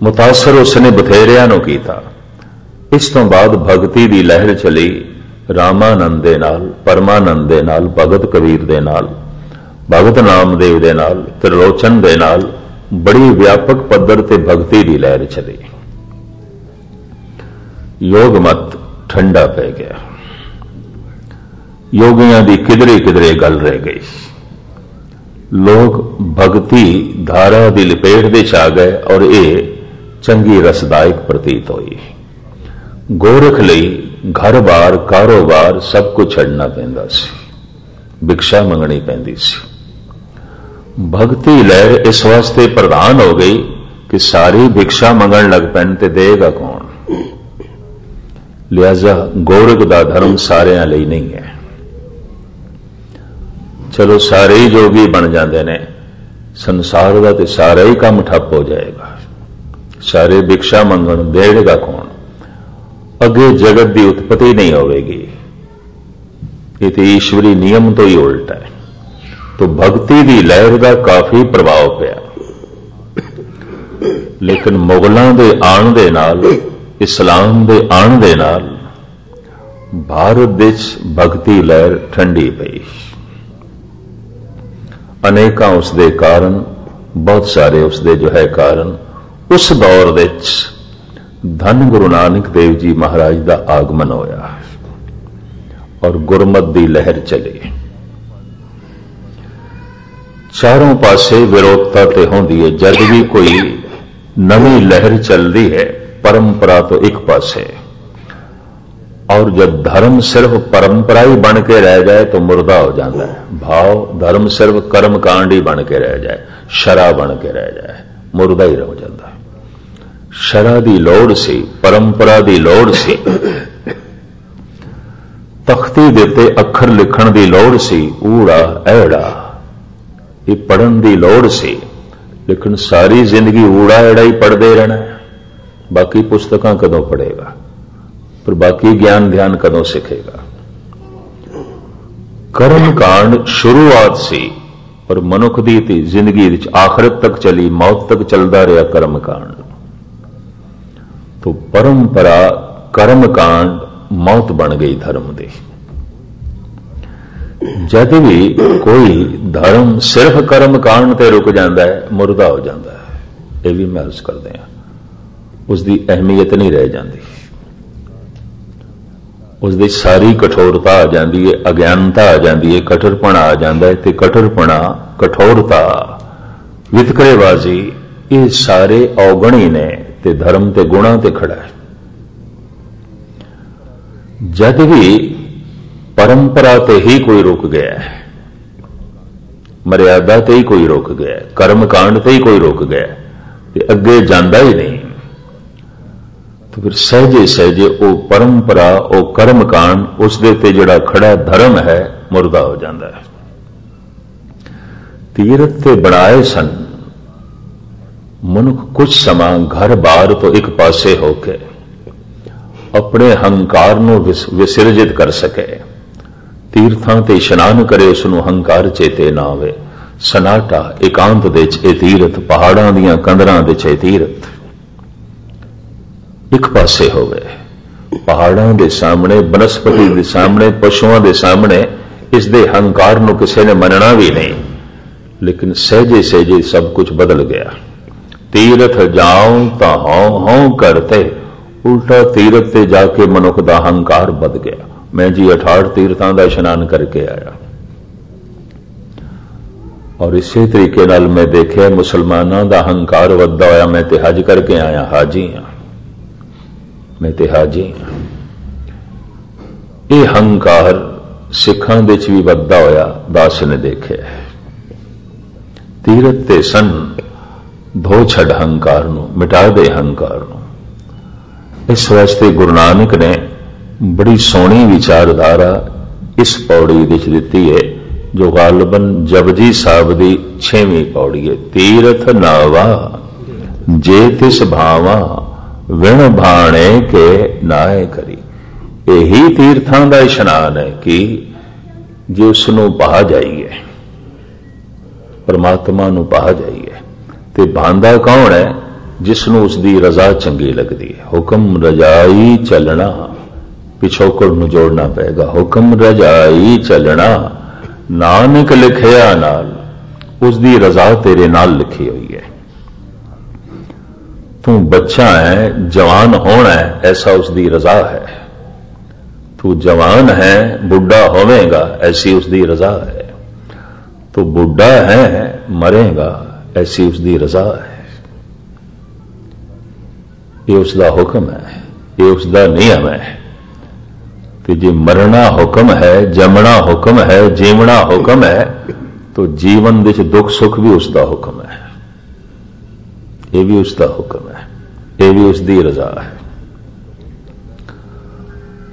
मुतासर उसने बथेरिया नूं कीता। इस तो बाद भगती की लहर चली, रामानंद दे नाल, परमानंद दे नाल, भगत कबीर दे नाल, भगत नामदेव दे नाल, त्रिलोचन दे नाल बड़ी व्यापक पद्धर ते भगती की लहर चली। योग मत ठंडा पै गया, योगियां की किधरे किधरे गल रह गई। लोग भगती धारा की लपेट दे आ गए और ये चंगी रसदायक प्रतीत हुई। गोरख ਲਈ घर-बार कारोबार सब कुछ छड़ना पैंदा सी, भिक्षा मंगनी पैंदी सी। भगती लहर इस वास्ते प्रधान हो गई कि सारी भिक्षा मंगण लग पैन ते देगा कौन। लिहाजा गोरख दा धर्म सारिਆਂ ਲਈ नहीं है। चलो सारे ही जोगी बन जाते ने, संसार का तो सारा ही काम ठप हो जाएगा। सारे भिक्षा मंगण देगा कौन, अगे जगत की उत्पत्ति नहीं होगी। ये तो ईश्वरी नियम तो ही उल्टा है। तो भक्ति की लहर का काफी प्रभाव पिया, लेकिन मुगलों के आने दे नाल, इस्लाम के आने दे नाल भारत विच भक्ति लहर ठंडी पई। अनेकां उसके कारण, बहुत सारे उसके जो है कारण। उस दौर विच धन गुरु नानक देव जी महाराज का आगमन होया और गुरमत की लहर चली। चारों पासे विरोधता ते होंदी है। जब भी कोई नवी लहर चलती है, परंपरा तो एक पासे, और जब धर्म सिर्फ परंपरा ही बन के रह जाए तो मुर्दा हो जाता है। भाव धर्म सिर्फ कर्म कांड ही बन के रह जाए, शरा बन के रह जाए, मुर्दा ही रह जाता है। शरा की लोड़ सी, परंपरा की लोड़ सी, तख्ती देते अखर लिखण की लोड़ सी, ऊड़ा ऐड़ा ये पढ़न की लोड़ सी। लेकिन सारी जिंदगी ऊड़ा ऐड़ा ही पढ़ते रहना है, बाकी पुस्तकां कदों पढ़ेगा, पर बाकी ज्ञान ध्यान कदों सीखेगा। कर्म कांड शुरुआत सी और मनुख की जिंदगी आखिरत तक चली, मौत तक चलता रहा कर्म कांड। तो परंपरा कर्म कांड मौत बन गई धर्म की। जद भी कोई धर्म सिर्फ कर्म कांड ते रुक जाता है, मुर्दा हो जाता है। यह भी महसूस करते हैं, उसकी अहमियत नहीं रह जाती, उसकी सारी कठोरता आ जाती है, अज्ञानता आ जाती है, कठोरपना आ जाता है। तो कठोरपना, कठोरता, वितकरेबाजी, ये सारे अवगणी ने ते धर्म ते गुणा ते खड़ा है। जद भी परंपरा ते ही कोई रुक गया है, मर्यादा ते ही कोई रुक गया है, कर्म कांड ते ही कोई रुक गया है, ते अगे जांदा ही नहीं, तो फिर सहजे सहजे वो परंपरा, वो कर्म कांड, उस दे ते जिहड़ा खड़ा धर्म है, मुर्दा हो जाता है। तीरथ ते बनाए सन मनुख कुछ समा घर बार तो एक पासे होके अपने हंकार नूं विसर्जित कर सके। तीर्थां ते इशनान करे, उसनूं हंकार चेते ना आवे। सनाटा एकांत दे च तीरथ, पहाड़ां दीयां कंदरां दे च तीरथ एक पासे होवे। पहाड़ां दे सामने, बनस्पति दे सामने, पशुओं के सामने इस दे हंकार नूं किसी ने मनना भी नहीं। लेकिन सहजे सहजे सब कुछ बदल गया। तीरथ जाऊं तां हों हों करते, उल्टा तीरथ ते जाके मनुख दा हंकार बद गया। मैं जी 68 तीर्थां दा इशनान करके आया, और इसी तरीके नाल मैं देखिया मुसलमानां दा हंकार वधदा होया। मैं ते हज करके आया, हाजी हां, मैं ते हाजी हां। यह हंकार सिखां दे च भी वधदा होया दास ने देखिया। तीरथ ते सन, धो छड़ हंकार नूं, मिटा दे हंकार नूं। इस वास्ते गुरु नानक ने बड़ी सोहनी विचारधारा इस पौड़ी विच दिती है, जो गालबन जपजी साहब की 6वीं पौड़ी है। तीरथ नावा जे तिस भावा, विण भाणे के नाए करी। यही तीर्थां दा इशनान है कि जे उसनूं पा जाइए, परमात्मा नूं पा जाइए। ते भांदा कौन है? जिसनों उसकी रजा चंगी लगती है। हुक्म रजाई चलना, पिछोकड़ नूं जोड़ना पेगा। हुक्म रजाई चलना, नानक लिखिया नाल, उसकी रजा तेरे नाल लिखी हुई है। तू बच्चा है, जवान होना है, ऐसा उसकी रजा है। तू जवान है, बुढ़ा होवेगा, ऐसी उसकी रजा है। तू बुढ़ा है, मरेगा, ऐसी उसकी रजा है। ये उसका हुक्म है, ये उसका नियम है। कि जे मरना हुक्म है, जमना हुक्म है, जीवना हुक्म है, तो जीवन विच दुख सुख भी उसका हुक्म है, ये भी उसका हुक्म है, ये भी उसकी रजा है।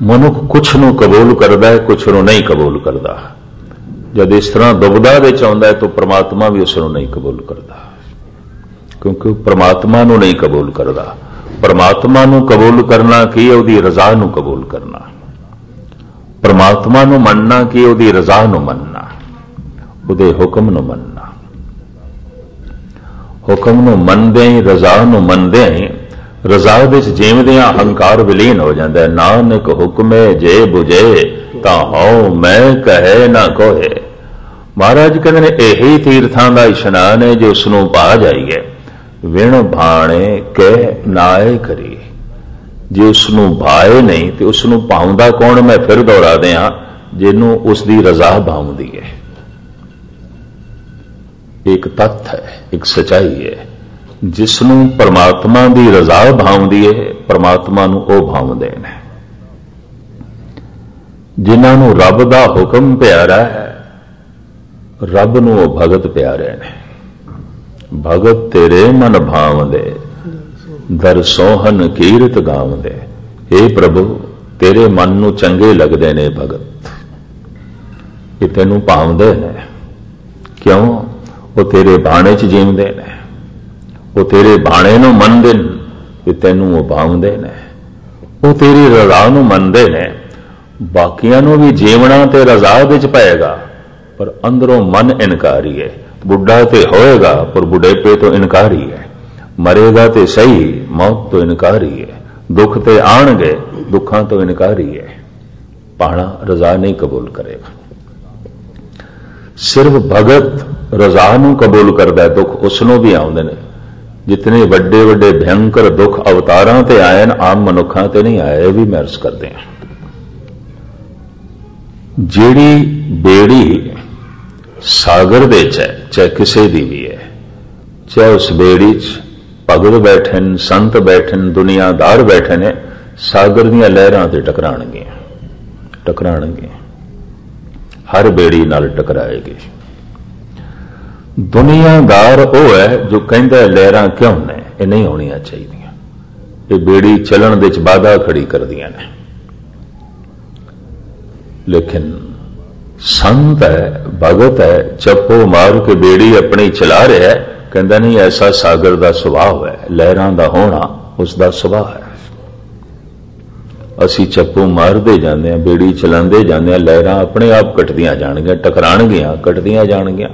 मनुख कुछ नूं कबूल करता है, कुछ नूं नहीं कबूल करता। जब इस तरह दुविधा विच आउंदा है तो परमात्मा भी उसनूं नहीं कबूल करता, क्योंकि परमात्मा नूं नहीं कबूल करता। परमात्मा नूं कबूल करना की है, उसकी रजा नूं कबूल करना। परमात्मा नूं मनना की है, उसकी रजा नूं मनना, उसदे हुक्म नूं मनना। हुक्म नूं मनदे ही, रजा नूं मनदे ही, रजा विच जीवदियां हंकार विलीन हो जाता है। नानक हुक्मे जे बुझे तां हौ मैं कहे ना कोहे। महाराज कहते हैं यही तीर्थां दा इशनान है जो उसनूं पा जाइए। विण भाणे कह नाए करी, जे उसनूं भाए नहीं तो उसनूं भाउंदा कौन? मैं फिर दोहरा दियां, जिन्हों उसकी रजा भाउंदी है। एक तथ्य है, एक सच्चाई है। जिसनों परमात्मा की रजा भाउंदी है, परमात्मा नूं ओह भाउंदे ने। जिन्हों रब का हुक्म प्यारा है, रब नूं ओह भगत प्यारे ने। भगत तेरे मन भावदे, दर सोहन कीरत गावदे। हे प्रभु, तेरे मन नूं चंगे लगदे ने भगत, ये तैनूं भावदे ने। क्यों? वो तेरे बाणे च जीवदे ने, वो तेरे बाणे नूं मनदे ने, कि तैनूं वो भावदे ने। वो तेरी रजा नूं मनदे ने। बाकियां नूं भी जीवना ते रजा विच पएगा, पर अंदरों मन इनकारी है। बुढ़ा ते होएगा, पर बुढ़ेपे तो इनकारी है। मरेगा ते सही, मौत तो इनकारी है। दुख ते आणगे, दुखां तो इनकारी है। पाणा रजा नहीं कबूल करेगा। सिर्फ भगत रजा नूं कबूल करदा है, दुख उसनों भी आउंदे ने। जितने वड्डे वड्डे भयंकर दुख अवतारां ते आए न, आम मनुखां ते नहीं आए। भी मैं अर्ज करदे हां, ਜਿਹੜੀ बेड़ी सागर दे चाहे किसी दी भी है, चाहे उस बेड़ी च भगत बैठे न, संत बैठे न, दुनियादार बैठे ने, सागर दीयां लहरां ते टकराणगियां, हर बेड़ी नाल टकराएगी। दुनियादार वो है जो कहता है लहरां क्यों ने, ये नहीं होनियां चाहिए। ये बेड़ी चलन दे च बाधा खड़ी कर दियां ने। लेकिन संत है, भगत है, चप्पो मार के बेड़ी अपनी चला रहा है, कहता नहीं ऐसा सागर का सुभाव है, लहरां का होना उसका सुभाव है। असी चप्पो मारते जाते हैं, बेड़ी चलाते जाते हैं, लहरां अपने आप कटदियां जाणगियां, टकराणगियां, कटदियां जाणगियां।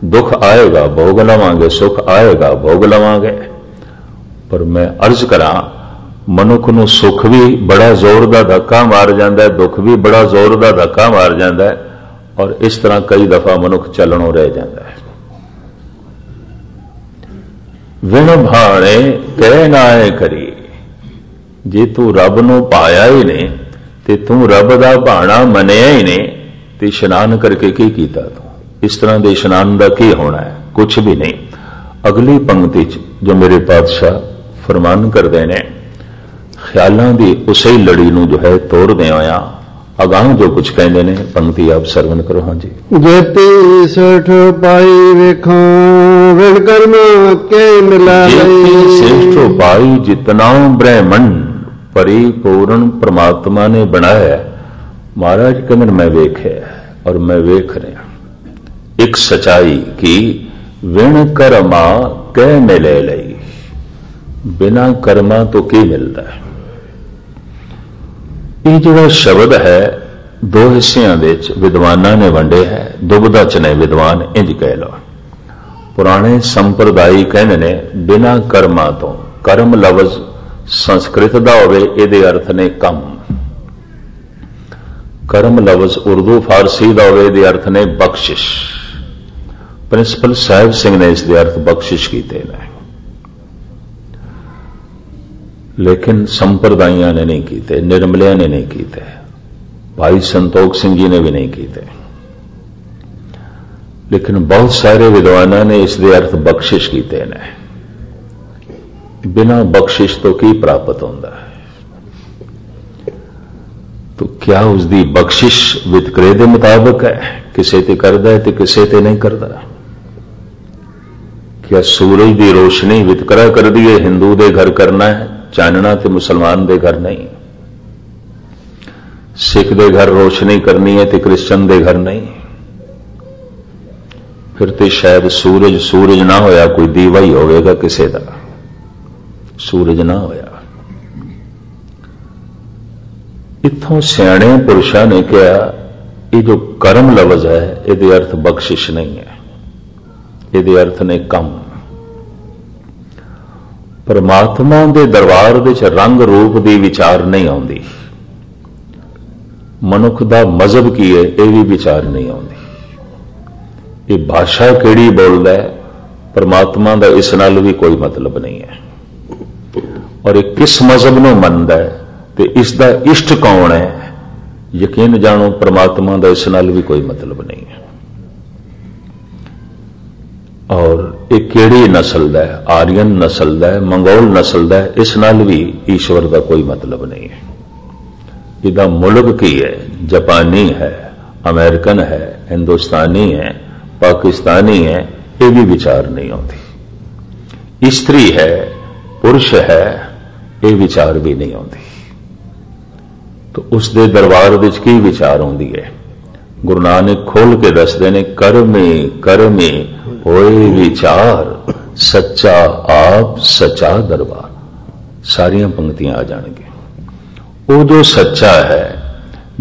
दुख आएगा भोग लवांगे, सुख आएगा भोग लवांगे। पर मैं अर्ज करा, मनुख नूं सुख भी बड़ा जोर का धक्का मार जाता है, दुख भी बड़ा जोर का धक्का मार जाता है, और इस तरह कई दफा मनुख चलनों रह जाता है। विण भाणे कह नाए करी, जे तू रब नूं पाया ही नहीं ते तू रब दा भाणा मनिया ही नहीं, ते इशनान करके की कीता तू? इस तरह के इशनान का की होना है? कुछ भी नहीं। अगली पंक्ति जो मेरे पातशाह फरमान करते हैं, ख्यालों की उसे ही लड़ी नूं जो है तोड़दे होया अगाह जो कुछ कहते हैं, पंक्ति आप सरवण करो। हाँ जी। जेती सेठ पाई वेखां विण कर्म के मिला, जेती सेठ पाई, जितना ब्रह्मंड परिपूर्ण परमात्मा ने बनाया, महाराज कहते मैं वेख्या और मैं वेख रहा एक सच्चाई की, विण कर्मा कह मिले लई, बिना कर्मा तो की मिलता है। ये जो शब्द है दो हिस्सियां विच विद्वाना ने वंडे है, दुबदा च ने विद्वान इंज कह लो। पुराने संप्रदायी कहते ने बिना कर्मा तो, कर्म लफ्ज संस्कृत दा होवे, इहदे अर्थ ने कम। कर्म लफ्ज उर्दू फारसी दा होवे, इहदे अर्थ ने बख्शिश। प्रिंसिपल साहिब सिंह ने इसके अर्थ बख्शिश कीते ने, लेकिन संप्रदाइयां ने नहीं कीते, निर्मलिया ने नहीं कीते, भाई संतोख सिंह जी ने भी नहीं कीते। लेकिन बहुत सारे विद्वानों ने इसके अर्थ बख्शिश कीते ने। बिना बख्शिश तो की प्राप्त होता है? क्या उसकी बख्शिश वितकरे के मुताबिक है, किसी ते करदा है तो किसी ते नहीं करता? क्या सूरज की रोशनी वितकरा कर दी है, हिंदू के घर करना है चानना तो मुसलमान के घर नहीं, सिख के घर रोशनी करनी है तो क्रिश्चन के घर नहीं? फिर तो शायद सूरज ना होया, कोई दीवा ही होगा किसी का, सूरज ना होया। इत्थों सियाणे पुरुषों ने कहा ये जो कर्म लफ्ज है ये अर्थ बख्शिश नहीं है, ये अर्थ ने कम। परमात्मा के दरबार विच रंग रूप की विचार नहीं आती, मनुख का मजहब की है यह भी विचार नहीं आती, ये भाषा किहड़ी बोलदा है परमात्मा का इस नाल भी कोई मतलब नहीं है, और ये किस मजहब नूं मनदा है तो इसका इष्ट कौन है, यकीन जानो परमात्मा का इस नाल भी कोई मतलब नहीं है। और ये केड़ी नस्ल का है, आर्यन नस्ल का है, मंगोल नस्ल का है, इस नाल भी ईश्वर का कोई मतलब नहीं है। इसका मुल्क की है, जापानी है, अमेरिकन है, हिंदुस्तानी है, पाकिस्तानी है, ये भी विचार नहीं आती। स्त्री है, पुरुष है, ये विचार भी नहीं आती। तो उसके दरबार विच की विचार आती है? गुरु नानक खोल के दसदे ने, कर्मे कर्मे होए विचार, सच्चा आप सच्चा दरबार। सारियां पंक्तियां आ जाएंगी। वो जो सच्चा है,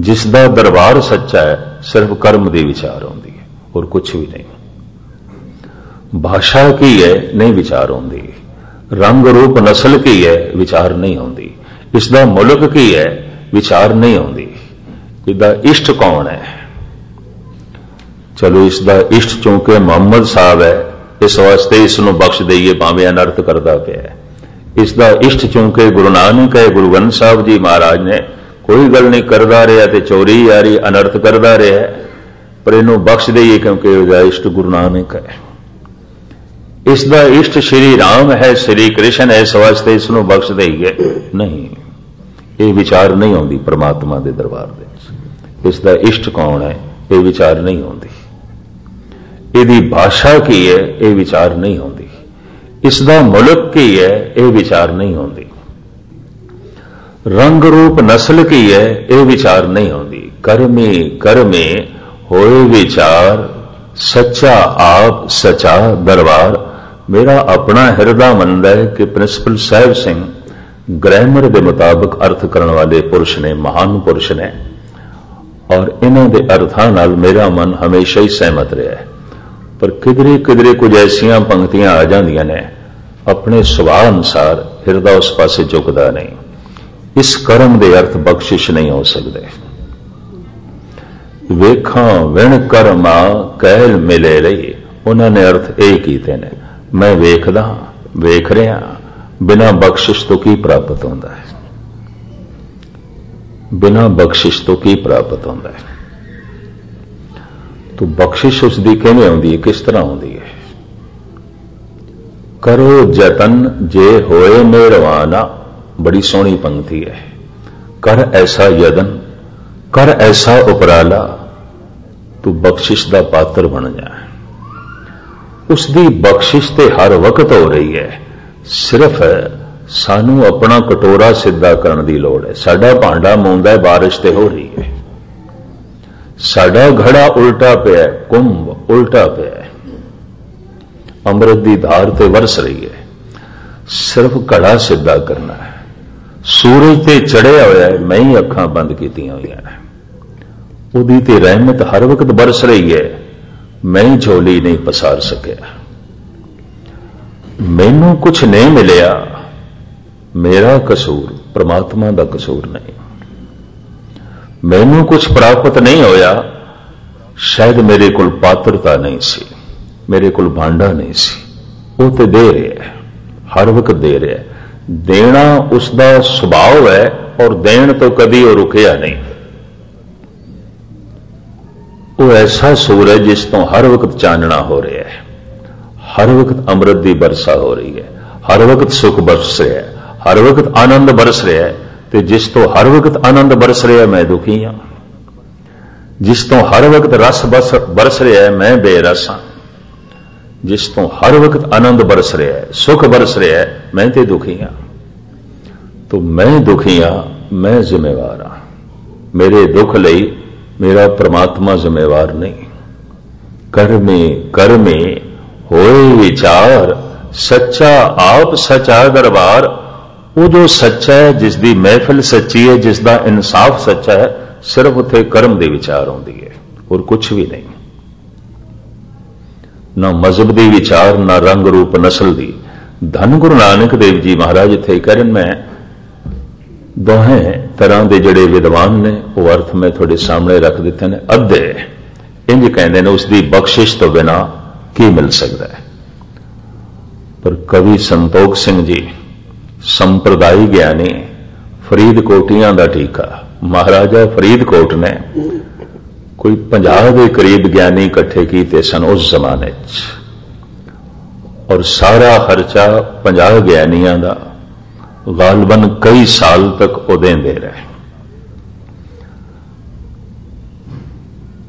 जिसका दरबार सच्चा है, सिर्फ कर्म की विचार आती है और कुछ भी नहीं। भाषा की है, नहीं विचार आती। रंग रूप नस्ल की है, विचार नहीं आती। इसका मुल्क की है, विचार नहीं आती। इसका इष्ट कौन है? चलो इसका इष्ट चूंकि मुहम्मद साहब है, इस वास्ते इसनों बख्श दईए भावें अनर्थ करता पिया है। इसका इष्ट चूंकि गुरु नानक है, गुरु ग्रंथ साहब जी महाराज ने कोई गल नहीं करता रहा तो चोरी यारी अनर्थ करता रहा है, पर इनू बख्श दईए क्योंकि इसका इष्ट गुरु नानक है। इसका इष्ट श्री राम है, श्री कृष्ण है, इस वास्ते इसनों बख्श दईए नहीं। ये विचार नहीं आती परमात्मा के दरबार में। इसका इष्ट कौन है, ये विचार नहीं आती। यदि भाषा की है, ये विचार नहीं आती। इसका मुल्क की है, ये विचार नहीं आती। रंग रूप नस्ल की है, ये विचार नहीं आती। कर्मे कर्मे होए विचार, सच्चा आप सच्चा दरबार। मेरा अपना हिरदा मनदा है कि प्रिंसिपल साहिब सिंह ग्रामर के मुताबिक अर्थ करने वाले पुरुष ने, महान पुरुष ने, और इन्हों के अर्थां नाल मेरा मन हमेशा ही सहमत रहा है। पर किधरे किधरे कुछ ऐसियां पंक्तियां आ जांदियां ने, अपने सुभाव अनुसार हिरदा उस पासे झुकदा नहीं। इस कर्म के अर्थ बख्शिश नहीं हो सकते। वेखां विण कर्मा कहल मिले रही, उन्होंने अर्थ यह कीते ने, मैं वेखदा वेख रहा, बिना बख्शिश तो की प्राप्त होता है? बिना बख्शिश तो की प्राप्त होता है? तो बख्शिश उसकी किवें आउंदी है, किस तरह आउंदी है? करो जतन जे होए मेहरवाना, बड़ी सोहनी पंक्ति है। कर ऐसा यतन, कर ऐसा उपराला, तू बख्शिश का पात्र बन जाए। उसकी बख्शिश ते हर वक्त हो रही है, सिर्फ सानू अपना कटोरा सीधा करने की लोड़ है। साडा भांडा मौंदा है, बारिश ते हो रही है। साडा घड़ा उल्टा पिया, कुंभ उल्टा पिया, अमृत की धार ते वरस रही है। सिर्फ घड़ा सीधा करना है। सूरज ते चढ़िया होया है, मैं ही अखां बंद कीतियां हुई हैं, उहदी ते रहमत हर वक्त बरस रही है, मैं ही झोली नहीं पसार सकिया। मैनू कुछ नहीं मिलिया, मेरा कसूर, परमात्मा का कसूर नहीं। मैनू कुछ प्राप्त नहीं होया, शायद मेरे को पात्रता नहीं सी, मेरे को भांडा नहीं सी। वो तो दे रहे है, हर वक्त दे रहे है। देना उसका सुभाव है, और देन तो कभी वो रुकया नहीं। वो ऐसा सूरज जिस तो हर वक्त चानना हो रहा है, हर वक्त अमृत की बरसा हो रही है, हर वक्त सुख बरस रहा है, हर वक्त आनंद बरस रहा है। ਤੇ ਜਿਸ ਤੋਂ ਹਰ ਵਕਤ ਆਨੰਦ ਬਰਸ ਰਿਹਾ ਮੈਂ ਦੁਖੀ ਹਾਂ, ਜਿਸ ਤੋਂ ਹਰ ਵਕਤ ਰਸ ਬਰਸ ਰਿਹਾ ਹੈ ਮੈਂ ਬੇਰਸ ਹਾਂ, ਜਿਸ ਤੋਂ ਹਰ ਵਕਤ ਆਨੰਦ ਬਰਸ ਰਿਹਾ ਹੈ, ਸੁਖ ਬਰਸ ਰਿਹਾ ਹੈ, ਮੈਂ ਤੇ ਦੁਖੀ ਹਾਂ। तो मैं दुखी हाँ, मैं जिम्मेवार हाँ, मेरे दुख लई मेरा परमात्मा जिम्मेवार नहीं। कर्मे कर्मे होए विचार, सच्चा आप सच्चा दरबार। वो जो सच्चा है, जिसकी महफिल सच्ची है, जिसका इंसाफ सच्चा है, सिर्फ उत्थे कर्म के विचार आउंदी है, और कुछ भी नहीं। ना मजहब की विचार, ना रंग रूप नस्ल की। धन गुरु नानक देव जी महाराज इत्थे कहन, मैं दोहें तरह के जिहड़े विद्वान ने वो अर्थ मैं थोड़े सामने रख दिते हैं। अद्धे इंज कहते हैं उसकी बख्शिश तो बिना की मिल सकता है। पर कवि संतोख सिंह जी संप्रदायी ज्ञानी, फरीदकोटियां का टीका, महाराजा फरीदकोट ने कोई 50 के करीब ज्ञानी इकट्ठे किए सन उस जमाने और सारा खर्चा 50 ज्ञानियों का गालबन कई साल तक वो देंदे रहे।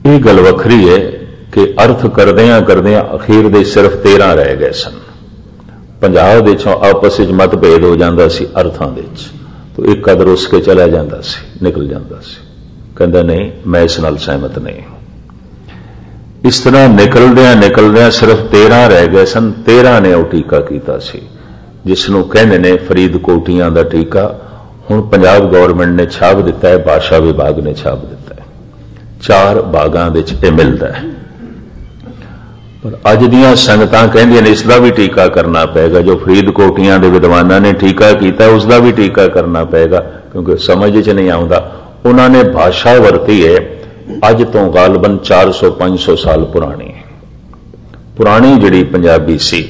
ये गल वखरी है कि अर्थ करदियां करदियां अखीर दे सिर्फ 13 रह गए सन। 50 दे चों आपस में मतभेद हो जाता सी अर्थां दे च, तो एक कदर उस के चला जाता सी, निकल जाता सी। कहता नहीं, मैं इस नाल सहमत नहीं। इस तरह निकलदियां सिर्फ 13 रह गए सन। 13 ने वो टीका कीता सी जिसनों कहने ने फरीदकोटियां का टीका। हुण पंजाब गौरमेंट ने छाप दिता है, भाषा विभाग ने छाप दिता है, 4 भागां दे विच मिलता है। पर अज दियां संगतां कहंदियां ने इसका भी टीका करना पेगा, जो फरीदकोटियां दे विद्वानां ने टीका कीता उसका भी टीका करना पेगा, क्योंकि समझ च नहीं आउंदा। उन्होंने भाषा वरती है अज तो गालबन 400-500 साल पुरानी जिहड़ी पंजाबी सी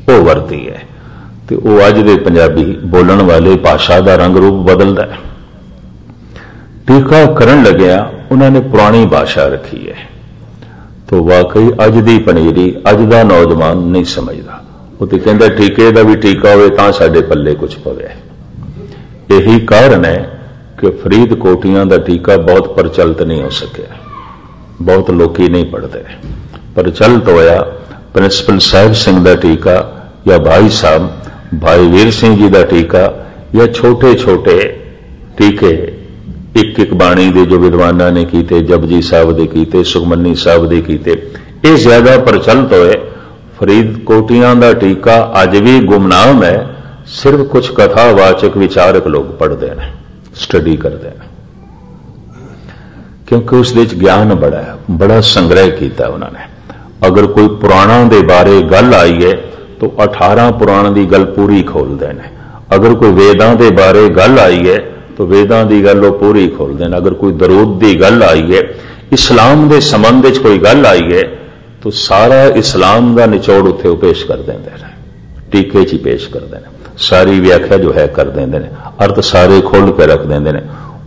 वो वरती है, तो वो अज दे पंजाबी बोलण वाले भाषा का रंग रूप बदलता है। टीका करन लग्या उन्होंने पुरानी भाषा रखी है, तो वाकई अज दी पनीरी अज दा नौजवान नहीं समझदा। वो तो कहता टीके का भी टीका होवे तां साडे पल्ले कुछ पवे। यही कारण है कि फरीदकोटियां का टीका बहुत प्रचलित नहीं हो सकिया, बहुत लोग नहीं पढ़ते। प्रचलित होया प्रिंसिपल साहिब सिंह का टीका, या भाई साहब भाई वीर सिंह जी का टीका, या छोटे छोटे टीके एक एक बाणी के जो विद्वाना ने कीते, जपजी साहब दे कीते, सुखमनी साहब दे कीते, ये ज्यादा प्रचलित होए। फरीदकोटियां का टीका अज भी गुमनाम है, सिर्फ कुछ कथावाचक विचारक लोग पढ़ते हैं, स्टडी करते हैं, क्योंकि उस दे ज्ञान बड़ा है, बड़ा संग्रह किया उन्होंने। अगर कोई पुराणों के बारे गल आई है तो 18 पुराण की गल पूरी खोलते हैं। अगर कोई वेदां के बारे गल आई है तो वेदां की गल वो पूरी खोलते हैं। अगर कोई दरूद की गल आई है, इस्लाम के संबंध में कोई गल आई है, तो सारा इस्लाम का निचोड़ उत्थे पेश कर देंगे, टीके च पेश करते हैं। सारी व्याख्या जो है कर देंगे, अर्थ सारे खोल के रख देंगे।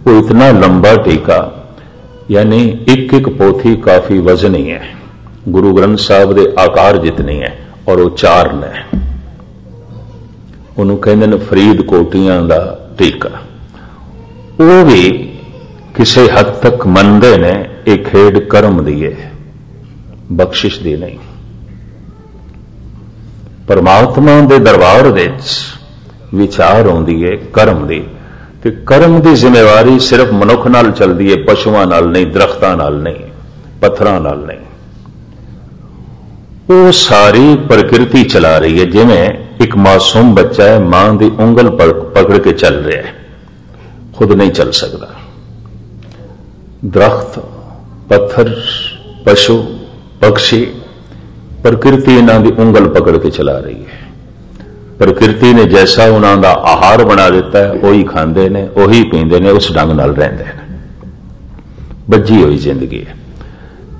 वो इतना लंबा टीका, यानी एक एक पोथी काफी वजनी है, गुरु ग्रंथ साहब के आकार जितनी है, और वो 4 ने। उन्होंने कहते फरीदकोटियां का टीका। वो भी किसी हद तक मनते ने एक खेड कर्म दी है, बख्शिश दी नहीं। परमात्मा के दरबार विचार आउंदी है कर्म दी, ते कर्म की जिम्मेवारी सिर्फ मनुख नाल चलती है, पशुओं नाल नहीं, दरख्तां नाल नहीं, पत्थरां नाल नहीं। वो सारी प्रकृति चला रही है। जिवें एक मासूम बच्चा है, मां की उंगल पकड़ के चल रहा है, खुद नहीं चल सकता। दरख्त, पत्थर, पशु, पक्षी, प्रकृति इन्हां दी उंगल पकड़ के चला रही है। प्रकृति ने जैसा उन्हां दा आहार बना दिता है, वही खांदे ने, वही पींदे ने, उस ढंग नाल रहिंदे ने। बजी हुई जिंदगी है।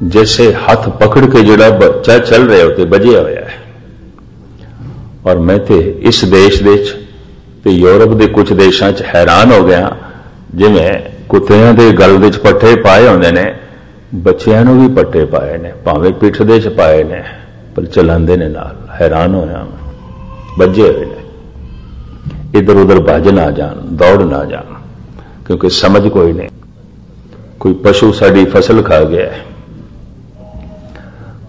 जैसे हाथ पकड़ के जिहड़ा बच्चा चल रहा है, बजिया होया है। और मैं तो इस देश ते यूरोप के कुछ देशों च हैरान हो गया, जिवें कुत्तियां दे गल दे पट्टे पाए होंदे ने, बच्चियां नूं भी पट्टे पाए ने, भावें पिठ दे च पाए ने, पर चलांदे ने नाल। हैरान होया, बजे हुए ने, इधर उधर भज ना जान, दौड़ ना जान। क्योंकि समझ कोई नहीं। कोई पशु साड़ी फसल खा गया है,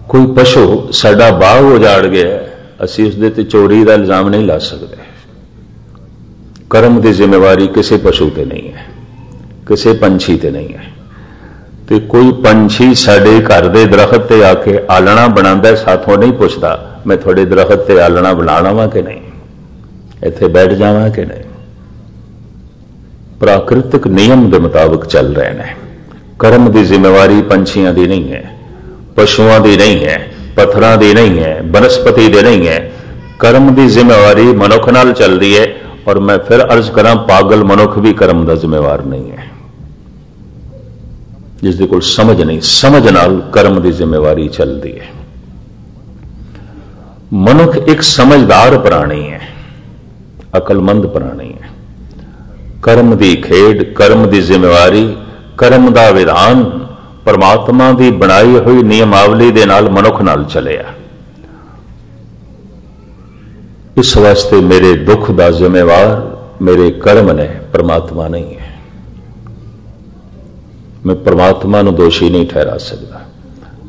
कोई पशु साडा बाग उजाड़ गया है, असी उसदे ते चोरी का इल्जाम नहीं ला सकते। कर्म की जिम्मेवारी किसी पशु ते नहीं है, किसी पंछी ते नहीं है। तो कोई पंछी साडे घर दे दरखत ते आके आलना बनांदा, साथों नहीं पुछदा मैं थोड़े दरखत ते आलना बनाना वा कि नहीं, इत्थे बैठ जावां कि नहीं। प्राकृतिक नियम के मुताबिक चल रहे हैं। कर्म की जिम्मेवारी पंछियों की नहीं है, पशुओं की नहीं है, पत्थरों की नहीं है, वनस्पति की नहीं है। कर्म की जिम्मेवारी मनुख नाल चल रही है। और मैं फिर अर्ज करा, पागल मनुख भी कर्म का जिम्मेवार नहीं है, जिसके कोल समझ नहीं। समझ नाल कर्म की जिम्मेवारी चलती है। मनुख एक समझदार प्राणी है, अकलमंद प्राणी है। कर्म की खेड, कर्म की जिम्मेवारी, कर्म का विधान परमात्मा की बनाई हुई नियमावली के नाल मनुख नाल चलिया। इस वास्ते मेरे दुख का जिम्मेवार मेरे कर्म ने, परमात्मा नहीं है। मैं परमात्मा को दोषी नहीं ठहरा सकता।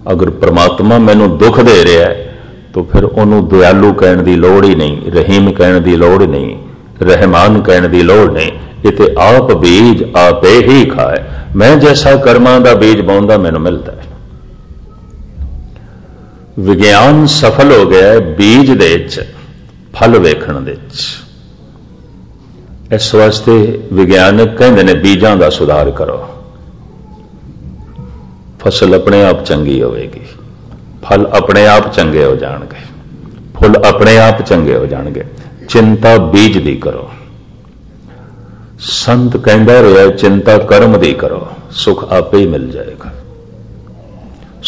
अगर परमात्मा मैनू दुख दे रहा है तो फिर उन्होंने दयालु कहने की लोड़ ही नहीं, रहीम कहने की लोड़ नहीं, रहमान कहने की लोड़ नहीं। ये तो आप बीज आपे ही खाए। मैं जैसा कर्मां का बीज बोंदा मैनू मिलता है। विज्ञान सफल हो गया है बीज दे फल वेखण दे। इस वास्ते विज्ञानिक कहते हैं बीजां का सुधार करो, फसल अपने आप चंगी होगी, फल अपने आप चंगे हो जाएंगे, फुल अपने आप चंगे हो जाएंगे। चिंता बीज दी करो। संत कहता रहा चिंता कर्म दी करो, सुख आपे ही मिल जाएगा।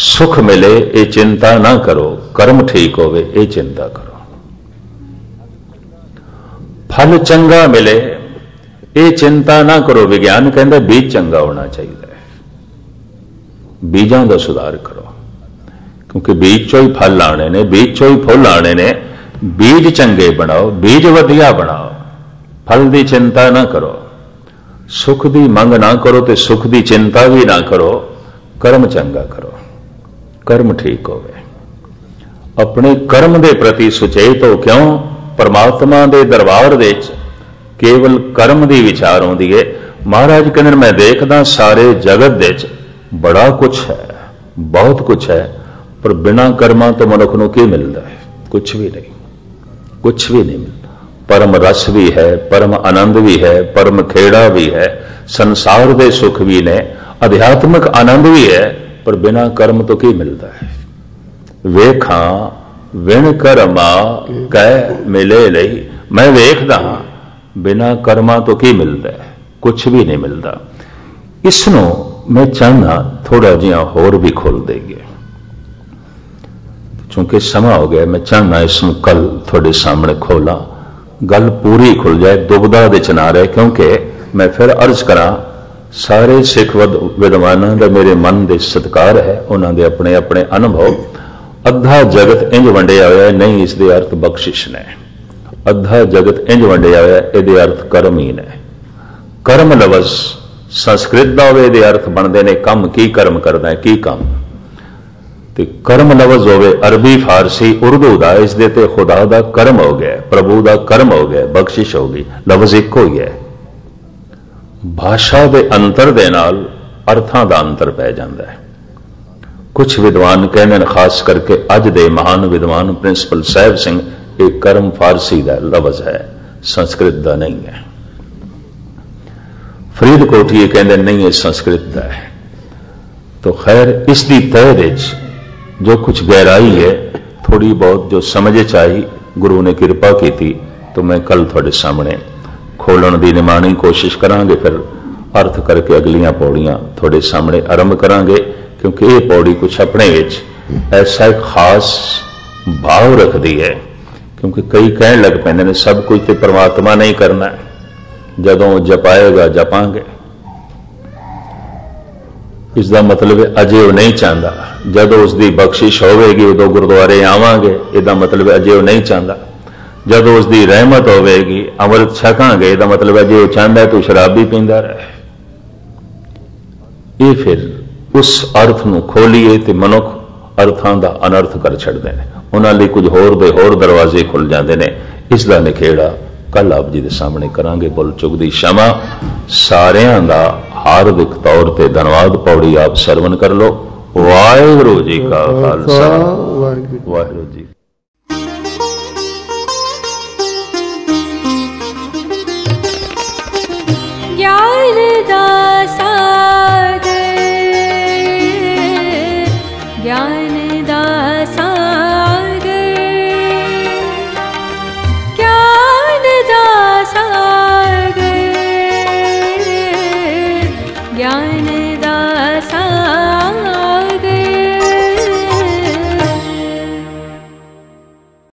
सुख मिले ये चिंता ना करो, कर्म ठीक होवे ये चिंता करो। फल चंगा मिले ये चिंता ना करो। विज्ञान कहता बीज चंगा होना चाहिए, बीजां का सुधार करो, क्योंकि बीज चो ही फल आने ने, बीज चो ही फुल आने ने। बीज चंगे बनाओ, बीज वधिया बनाओ, फल की चिंता ना करो। सुख की मंग ना करो तो सुख की चिंता भी ना करो। कर्म चंगा करो, कर्म ठीक होवे। अपने कर्म के प्रति सुचेत हो। क्यों? परमात्मा के दरबार दे केवल कर्म की विचार आउंदी है। महाराज कहते मैं देखदा सारे जगत दे बड़ा कुछ है, बहुत कुछ है, पर बिना कर्मां तो मनुख नूं की मिलता है? कुछ भी नहीं, कुछ भी नहीं मिलता। परम रस भी है, परम आनंद भी है, परम खेड़ा भी है, संसार के सुख भी ने, अध्यात्मिक आनंद भी है, पर बिना कर्म तो की मिलता है? वेखा विण कर्मा कह मिले लई। मैं वेखदा बिना कर्मा तो की मिलता है? कुछ भी नहीं मिलता। इसनों मैं चाहना थोड़ा जिहा होर भी खोल देंगे, चूंकि समा हो गया। मैं चाहना इसमें कल थोड़े सामने खोला, गल पूरी खुल जाए, दुबदा विच ना रहे। क्योंकि मैं फिर अर्ज करा, सारे सिख विद्वानां दा मेरे मन दे सत्कार है, उन्होंने अपने अपने अनुभव। अद्धा जगत इंज वंडिया होया नहीं, इसके अर्थ बख्शिश ने। अद्धा जगत इंज वंडिया होया, इहदे अर्थ कर्म ही ने। कर्म लवज संस्कृत का होवे, इहदे अर्थ बनते ने कम। की कर्म करना है, की काम। तो कर्म लवज होवे अरबी, फारसी, उर्दू का, इस दे ते खुदा का कर्म हो गया, प्रभु का कर्म हो गया, बख्शिश हो गई। लवज एक हो गया। भाषा के अंतर दे नाल अर्थां का अंतर पै जाता है। कुछ विद्वान कहते हैं, खास करके अज दे महान विद्वान प्रिंसिपल साहिब सिंह, एक कर्म फारसी का लवज है, संस्कृत का नहीं है। फरीद कोठिए कहते नहीं, ये संस्कृत का है। तो खैर इसकी तह विच जो कुछ गहराई है, थोड़ी बहुत जो समझ चाहिए, गुरु ने कृपा की थी, तो मैं कल थोड़े सामने खोलने की निमाणी कोशिश करांगे। फिर अर्थ करके अगलियां पौड़ियां थोड़े सामने आरंभ करांगे, क्योंकि ये पौड़ी कुछ अपने विच ऐसा एक खास भाव रखती है। क्योंकि कई कहने लग पैंदे ने सब कुछ तो परमात्मा नहीं करना है, जदों जपाएगा जपांगे। इसका मतलब है अजे वो नहीं चाहता, जदों उसकी बख्शिश होगी उदों गुरुद्वारे आवांगे, इसका मतलब है अजे वो नहीं चाहता। जदों उसकी रहमत होगी अमृत छकांगे, इसका मतलब है अजे वो चाहता है तू शराब भी पींदा रहे। ਇਹ ਫਿਰ ਉਸ ਅਰਥ ਨੂੰ ਖੋਲੀਏ ਤੇ ਮਨੁੱਖ ਅਰਥਾਂ ਦਾ ਅਨਰਥ ਕਰ ਛੱਡਦੇ ਨੇ, ਉਹਨਾਂ ਲਈ ਕੁਝ ਹੋਰ ਦੇ ਹੋਰ ਦਰਵਾਜ਼ੇ ਖੁੱਲ ਜਾਂਦੇ ਨੇ। ਇਸ ਦਾ ਨਿਖੇੜਾ ਕੱਲ ਆਪ ਜੀ ਦੇ ਸਾਹਮਣੇ ਕਰਾਂਗੇ। ਬੁੱਲ ਚੁਗਦੀ ਸ਼ਮਾ ਸਾਰਿਆਂ ਦਾ ਹਾਰਦਿਕ ਤੌਰ ਤੇ ਧੰਨਵਾਦ। ਪੌੜੀ ਆਪ ਸਰਵਨ ਕਰ ਲੋ। ਵਾਹਿਗੁਰੂ ਜੀ ਕਾ ਖਾਲਸਾ, ਵਾਹਿਗੁਰੂ ਜੀ